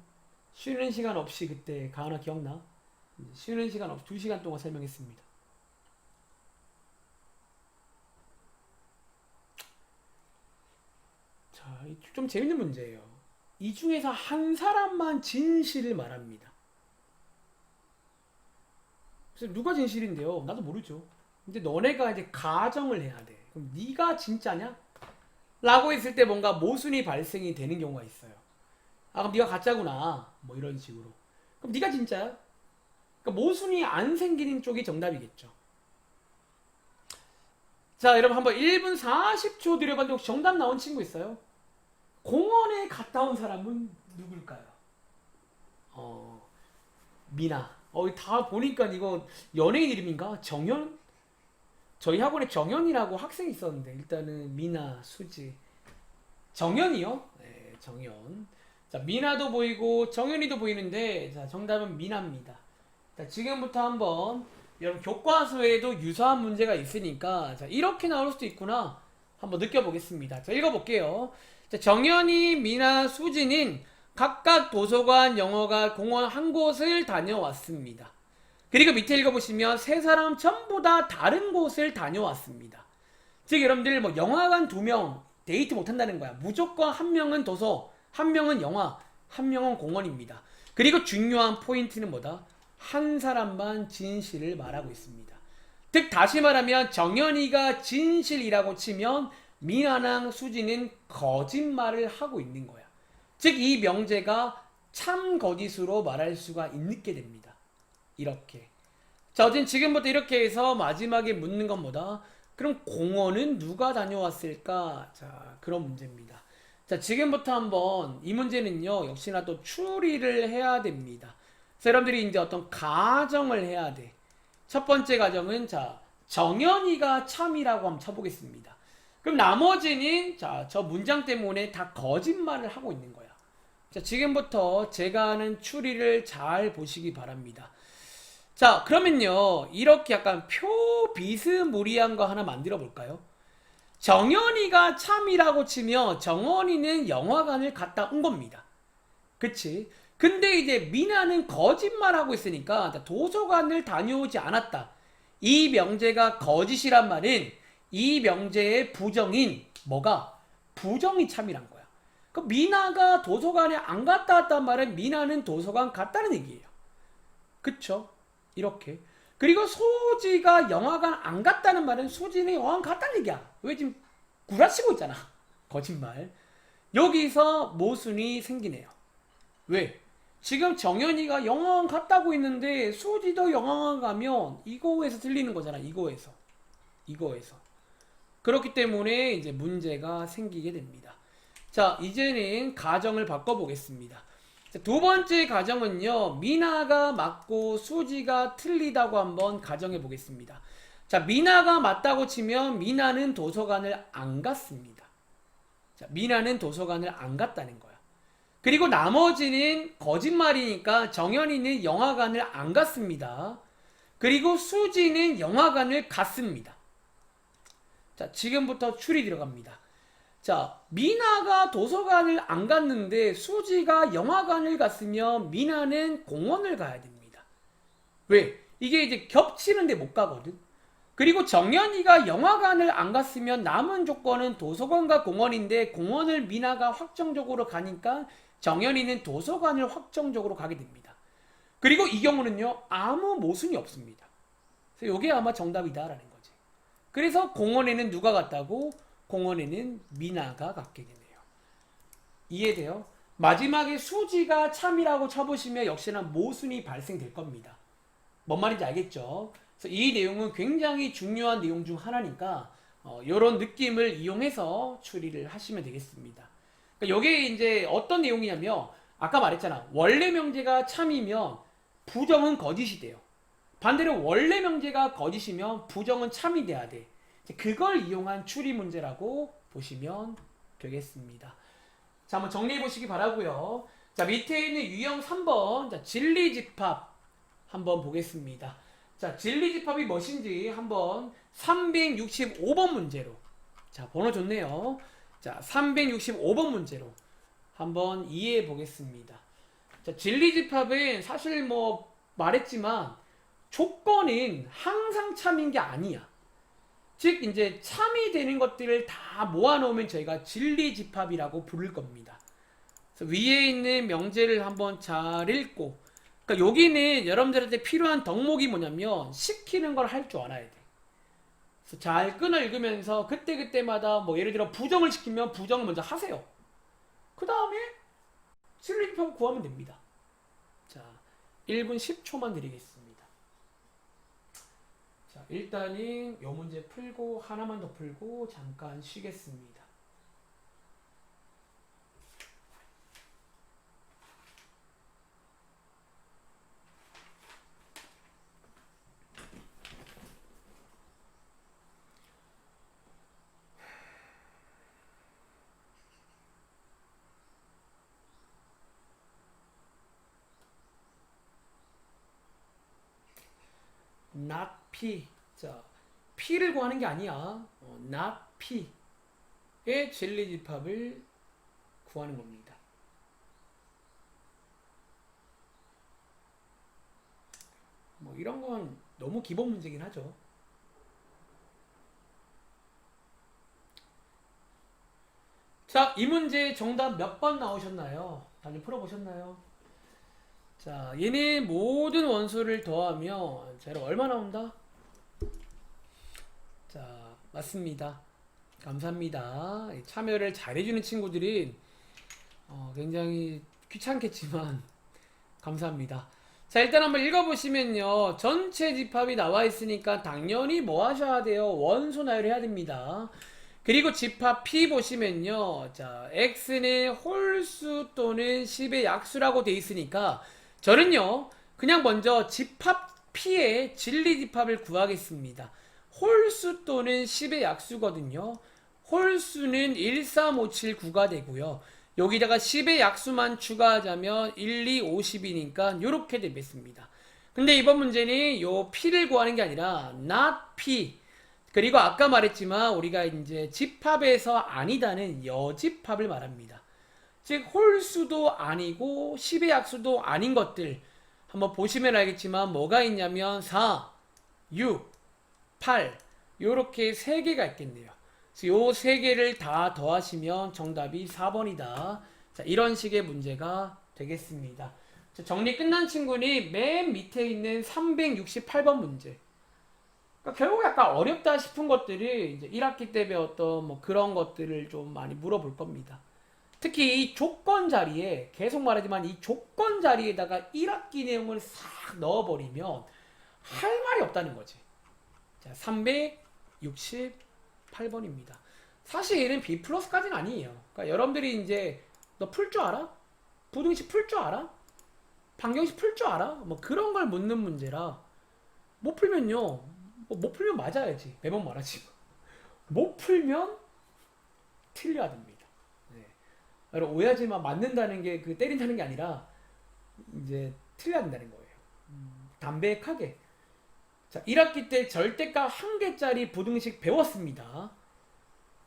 쉬는 시간 없이, 그때 가은아 기억나? 쉬는 시간 없이 2시간 동안 설명했습니다. 자, 좀 재밌는 문제예요. 이 중에서 한 사람만 진실을 말합니다. 그래서 누가 진실인데요? 나도 모르죠. 근데 너네가 이제 가정을 해야 돼. 그럼 네가 진짜냐? 라고 했을 때 뭔가 모순이 발생이 되는 경우가 있어요. 아, 그럼 네가 가짜구나. 뭐 이런 식으로. 그럼 네가 진짜야? 그러니까 모순이 안 생기는 쪽이 정답이겠죠. 자, 여러분 한번 1분 40초 들여봤는데 혹시 정답 나온 친구 있어요? 공원에 갔다 온 사람은 누굴까요? 어, 미나. 다 보니까 이거 연예인 이름인가? 정연? 저희 학원에 정연이라고 학생이 있었는데 일단은 미나, 수지. 정연이요? 네, 정연. 자, 미나도 보이고 정연이도 보이는데 자, 정답은 미나입니다. 자, 지금부터 한번 여러분 교과서에도 유사한 문제가 있으니까 자, 이렇게 나올 수도 있구나. 한번 느껴보겠습니다. 자, 읽어볼게요. 자, 정연이, 미나, 수지는 각각 도서관, 영어가 공원 한 곳을 다녀왔습니다. 그리고 밑에 읽어보시면 세 사람 전부 다 다른 곳을 다녀왔습니다. 즉 여러분들 뭐 영화관 2명 데이트 못한다는 거야. 무조건 한 명은 도서, 한 명은 영화, 한 명은 공원입니다. 그리고 중요한 포인트는 뭐다? 한 사람만 진실을 말하고 있습니다. 즉 다시 말하면 정연이가 진실이라고 치면 미나랑 수지는 거짓말을 하고 있는 거야. 즉 이 명제가 참 거짓으로 말할 수가 있게 됩니다. 이렇게. 자, 어쨌든 지금부터 이렇게 해서 마지막에 묻는 건 뭐다? 그럼 공원은 누가 다녀왔을까? 자, 그런 문제입니다. 자, 지금부터 한번 이 문제는요, 역시나 또 추리를 해야 됩니다. 그래서 여러분들이 이제 어떤 가정을 해야 돼. 첫 번째 가정은 자, 정연이가 참이라고 한번 쳐보겠습니다. 그럼 나머지는 자, 저 문장 때문에 다 거짓말을 하고 있는 거야. 자, 지금부터 제가 하는 추리를 잘 보시기 바랍니다. 자, 그러면요, 이렇게 약간 표비스무리한 거 하나 만들어 볼까요? 정연이가 참이라고 치면 정원이는 영화관을 갔다 온 겁니다. 그치? 근데 이제 미나는 거짓말하고 있으니까 도서관을 다녀오지 않았다. 이 명제가 거짓이란 말은 이 명제의 부정인 뭐가? 부정이 참이란 거야. 그 미나가 도서관에 안 갔다 왔단 말은 미나는 도서관 갔다는 얘기예요. 그쵸? 이렇게. 그리고 소지가 영화관 안 갔다는 말은 소지는 영화관 갔다는 얘기야. 왜 지금 구라치고 있잖아. 거짓말. 여기서 모순이 생기네요. 왜? 지금 정연이가 영화관 갔다고 있는데 소지도 영화관 가면 이거에서 들리는 거잖아. 이거에서. 그렇기 때문에 이제 문제가 생기게 됩니다. 자, 이제는 가정을 바꿔보겠습니다. 자, 두 번째 가정은요, 미나가 맞고 수지가 틀리다고 한번 가정해 보겠습니다. 자, 미나가 맞다고 치면 미나는 도서관을 안 갔습니다. 자, 미나는 도서관을 안 갔다는 거야. 그리고 나머지는 거짓말이니까 정연이는 영화관을 안 갔습니다. 그리고 수지는 영화관을 갔습니다. 자, 지금부터 추리 들어갑니다. 자, 미나가 도서관을 안 갔는데 수지가 영화관을 갔으면 미나는 공원을 가야 됩니다. 왜? 이게 이제 겹치는데 못 가거든. 그리고 정연이가 영화관을 안 갔으면 남은 조건은 도서관과 공원인데 공원을 미나가 확정적으로 가니까 정연이는 도서관을 확정적으로 가게 됩니다. 그리고 이 경우는요, 아무 모순이 없습니다. 그래서 이게 아마 정답이다라는 거지. 그래서 공원에는 누가 갔다고? 공원에는 미나가 갔게 되네요. 이해돼요? 마지막에 수지가 참이라고 쳐보시면 역시나 모순이 발생될 겁니다. 뭔 말인지 알겠죠? 그래서 이 내용은 굉장히 중요한 내용 중 하나니까 이런 느낌을 이용해서 추리를 하시면 되겠습니다. 그러니까 이게 이제 어떤 내용이냐면 아까 말했잖아. 원래 명제가 참이면 부정은 거짓이 돼요. 반대로 원래 명제가 거짓이면 부정은 참이 돼야 돼. 그걸 이용한 추리 문제라고 보시면 되겠습니다. 자, 한번 정리해 보시기 바라고요. 자, 밑에 있는 유형 3번 자, 진리집합 한번 보겠습니다. 자, 진리집합이 무엇인지 한번 365번 문제로 자, 번호 좋네요. 자, 365번 문제로 한번 이해해 보겠습니다. 자, 진리집합은 사실 뭐 말했지만 조건은 항상 참인 게 아니야. 즉 이제 참이 되는 것들을 다 모아놓으면 저희가 진리집합이라고 부를 겁니다. 그래서 위에 있는 명제를 한번 잘 읽고, 그러니까 여기는 여러분들한테 필요한 덕목이 뭐냐면 시키는 걸 할 줄 알아야 돼. 그래서 잘 끊어 읽으면서 그때그때마다 뭐 예를 들어 부정을 시키면 부정을 먼저 하세요. 그 다음에 진리집합을 구하면 됩니다. 자, 1분 10초만 드리겠습니다. 자, 일단은 요 문제 풀고 하나만 더 풀고 잠깐 쉬겠습니다. not P. 자, P를 구하는 게 아니야. not P의 진리집합을 구하는 겁니다. 뭐 이런 건 너무 기본 문제긴 하죠. 자, 이 문제 정답 몇 번 나오셨나요? 다들 풀어보셨나요? 자, 얘네 모든 원소를 더하면 자, 얼마 나온다? 자, 맞습니다. 감사합니다. 참여를 잘해주는 친구들은 굉장히 귀찮겠지만 감사합니다. 자, 일단 한번 읽어보시면요. 전체 집합이 나와 있으니까 당연히 뭐 하셔야 돼요? 원소 나열해야 됩니다. 그리고 집합 P 보시면요. 자, X는 홀수 또는 10의 약수라고 돼 있으니까 저는요. 그냥 먼저 집합 P의 진리집합을 구하겠습니다. 홀수 또는 10의 약수거든요. 홀수는 1, 3, 5, 7, 9가 되고요. 여기다가 10의 약수만 추가하자면 1, 2, 50이니까 이렇게 되겠습니다. 근데 이번 문제는 요 P를 구하는 게 아니라 not P. 그리고 아까 말했지만 우리가 이제 집합에서 아니다는 여집합을 말합니다. 즉 홀수도 아니고 10의 약수도 아닌 것들 한번 보시면 알겠지만 뭐가 있냐면 4, 6, 8 요렇게 3개가 있겠네요. 요 3개를 다 더하시면 정답이 4번이다. 자, 이런 식의 문제가 되겠습니다. 자, 정리 끝난 친구는 맨 밑에 있는 368번 문제. 그러니까 결국 약간 어렵다 싶은 것들이 이제 1학기 때 배웠던 뭐 그런 것들을 좀 많이 물어볼 겁니다. 특히 이 조건 자리에 계속 말하지만 이 조건 자리에다가 1학기 내용을 싹 넣어버리면 할 말이 없다는 거지. 자, 368번입니다. 사실 얘는 B 플러스까지는 아니에요. 그러니까 여러분들이 이제 너 풀 줄 알아? 부등식 풀 줄 알아? 방정식 풀 줄 알아? 뭐 그런 걸 묻는 문제라 못 풀면요. 못 풀면 맞아야지. 매번 말하지. 못 풀면 틀려야 됩니다. 네. 여러분 오해하지만 맞는다는 게 그 때린다는 게 아니라 이제 틀려야 된다는 거예요. 담백하게. 자, 1학기 때 절대값 1개짜리 부등식 배웠습니다.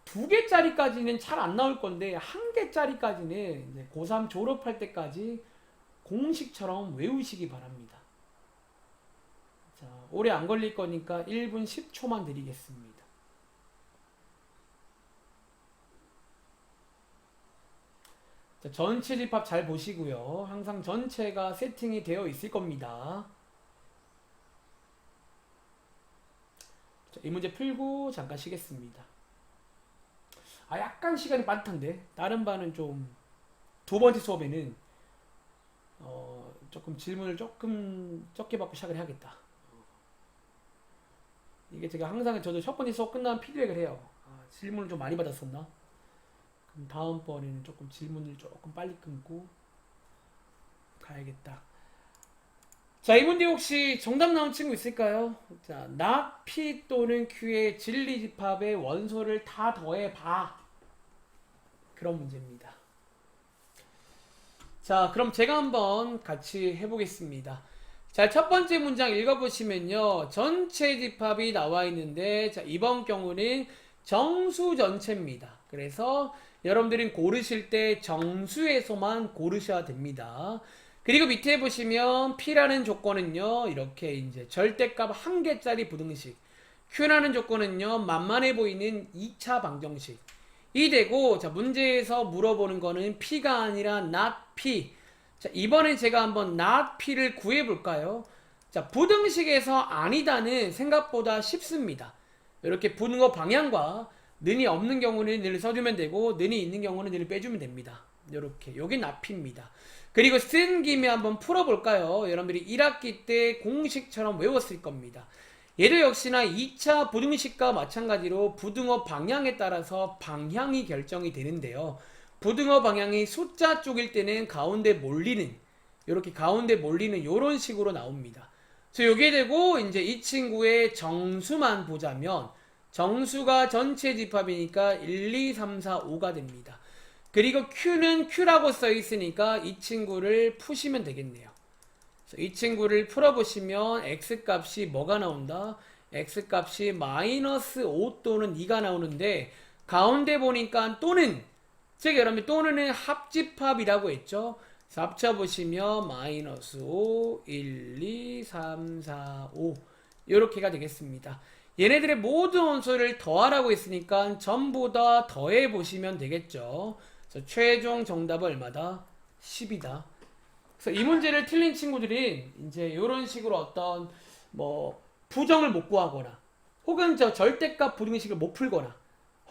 2개짜리까지는 잘 안 나올 건데 1개짜리까지는 이제 고3 졸업할 때까지 공식처럼 외우시기 바랍니다. 자, 오래 안 걸릴 거니까 1분 10초만 드리겠습니다. 자, 전체 집합 잘 보시고요. 항상 전체가 세팅이 되어 있을 겁니다. 자, 이 문제 풀고 잠깐 쉬겠습니다. 약간 시간이 빠듯한데 다른 반은 좀 두 번째 수업에는 조금 질문을 조금 적게 받고 시작을 해야겠다. 이게 제가 항상 저도 첫 번째 수업 끝나면 피드백을 해요. 질문을 좀 많이 받았었나? 그럼 다음번에는 조금 질문을 조금 빨리 끊고 가야겠다. 자, 이 문제 혹시 정답 나온 친구 있을까요? 자, not P 또는 Q의 진리집합의 원소를 다 더해봐. 그런 문제입니다. 자, 그럼 제가 한번 같이 해보겠습니다. 자, 첫 번째 문장 읽어보시면요. 전체 집합이 나와 있는데, 자, 이번 경우는 정수 전체입니다. 그래서 여러분들은 고르실 때 정수에서만 고르셔야 됩니다. 그리고 밑에 보시면 P라는 조건은요, 이렇게 이제 절대값 1개짜리 부등식. Q라는 조건은요, 만만해 보이는 2차 방정식. 이 되고, 자, 문제에서 물어보는 거는 P가 아니라 not P. 자, 이번에 제가 한번 not P를 구해볼까요? 자, 부등식에서 아니다는 생각보다 쉽습니다. 이렇게 부등호 방향과 는이 없는 경우는 는을 써주면 되고, 는이 있는 경우는 는을 빼주면 됩니다. 이렇게. 요게 not P입니다. 그리고 쓴 김에 한번 풀어볼까요? 여러분들이 1학기 때 공식처럼 외웠을 겁니다. 얘도 역시나 2차 부등식과 마찬가지로 부등호 방향에 따라서 방향이 결정이 되는데요. 부등호 방향이 숫자 쪽일 때는 가운데 몰리는, 이렇게 가운데 몰리는 이런 식으로 나옵니다. 그래서 요게 되고 이제 이 친구의 정수만 보자면 정수가 전체 집합이니까 1, 2, 3, 4, 5가 됩니다. 그리고 Q는 Q라고 써 있으니까 이 친구를 푸시면 되겠네요. 이 친구를 풀어보시면 x값이 뭐가 나온다? x값이 마이너스 5 또는 2가 나오는데 가운데 보니까 또는, 즉 여러분 또는은 합집합이라고 했죠. 그래서 합쳐보시면 마이너스 5, 1, 2, 3, 4, 5 이렇게가 되겠습니다. 얘네들의 모든 원소를 더하라고 했으니까 전부 다 더해 보시면 되겠죠. 그래서 최종 정답은 얼마다? 10이다. 그래서 이 문제를 틀린 친구들이 이제 이런 식으로 어떤 뭐 부정을 못 구하거나 혹은 저 절대값 부등식을 못 풀거나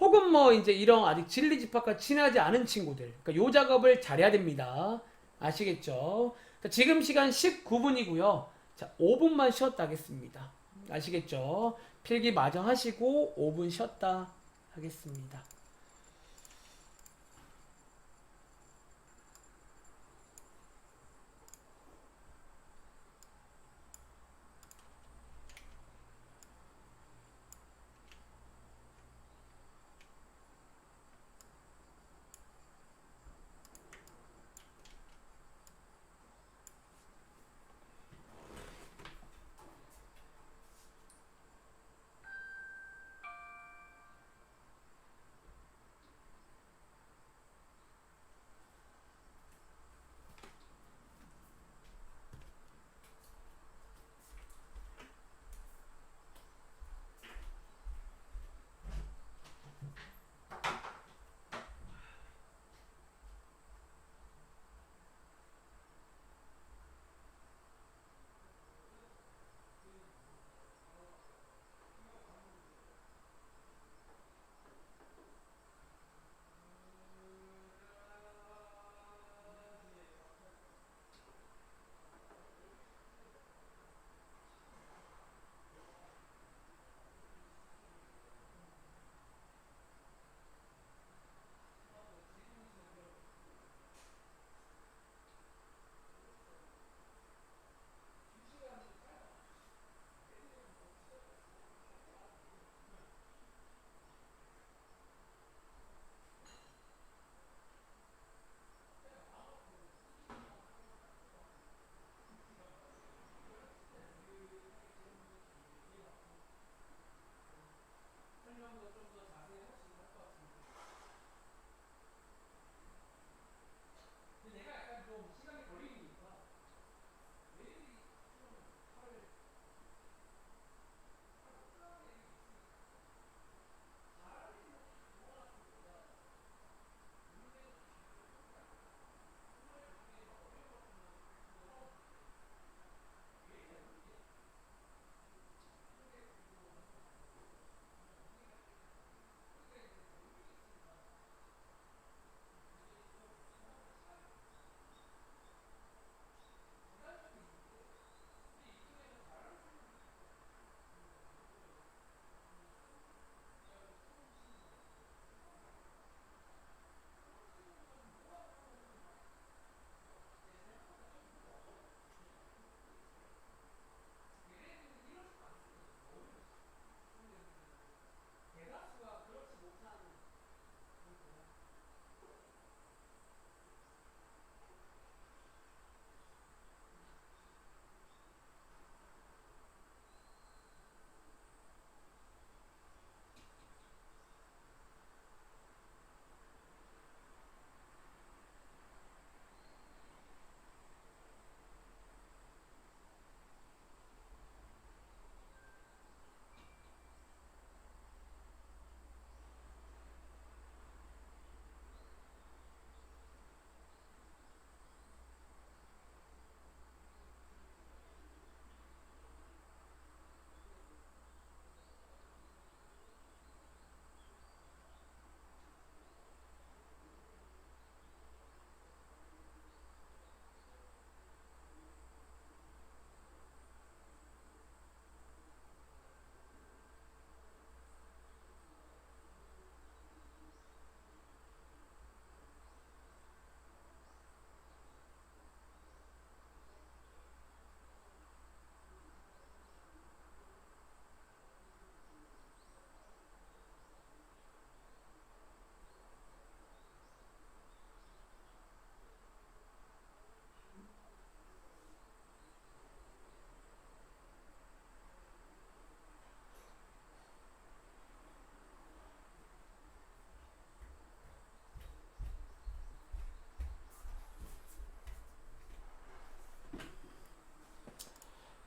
혹은 뭐 이제 이런 아직 진리집합과 친하지 않은 친구들, 그러니까 요 작업을 잘해야 됩니다. 아시겠죠? 지금 시간 19분이고요. 자, 5분만 쉬었다 하겠습니다. 아시겠죠? 필기 마저 하시고 5분 쉬었다 하겠습니다.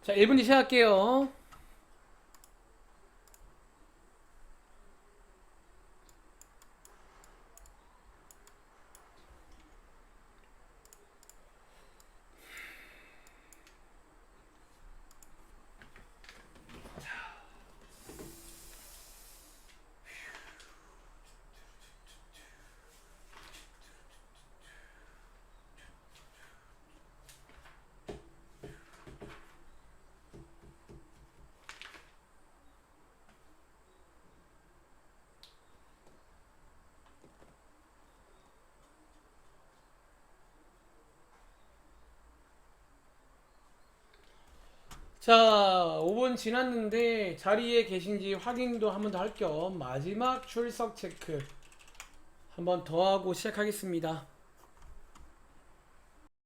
자, 1분 뒤 시작할게요. 자, 5분 지났는데 자리에 계신지 확인도 한 번 더 할 겸 마지막 출석 체크 한 번 더 하고 시작하겠습니다.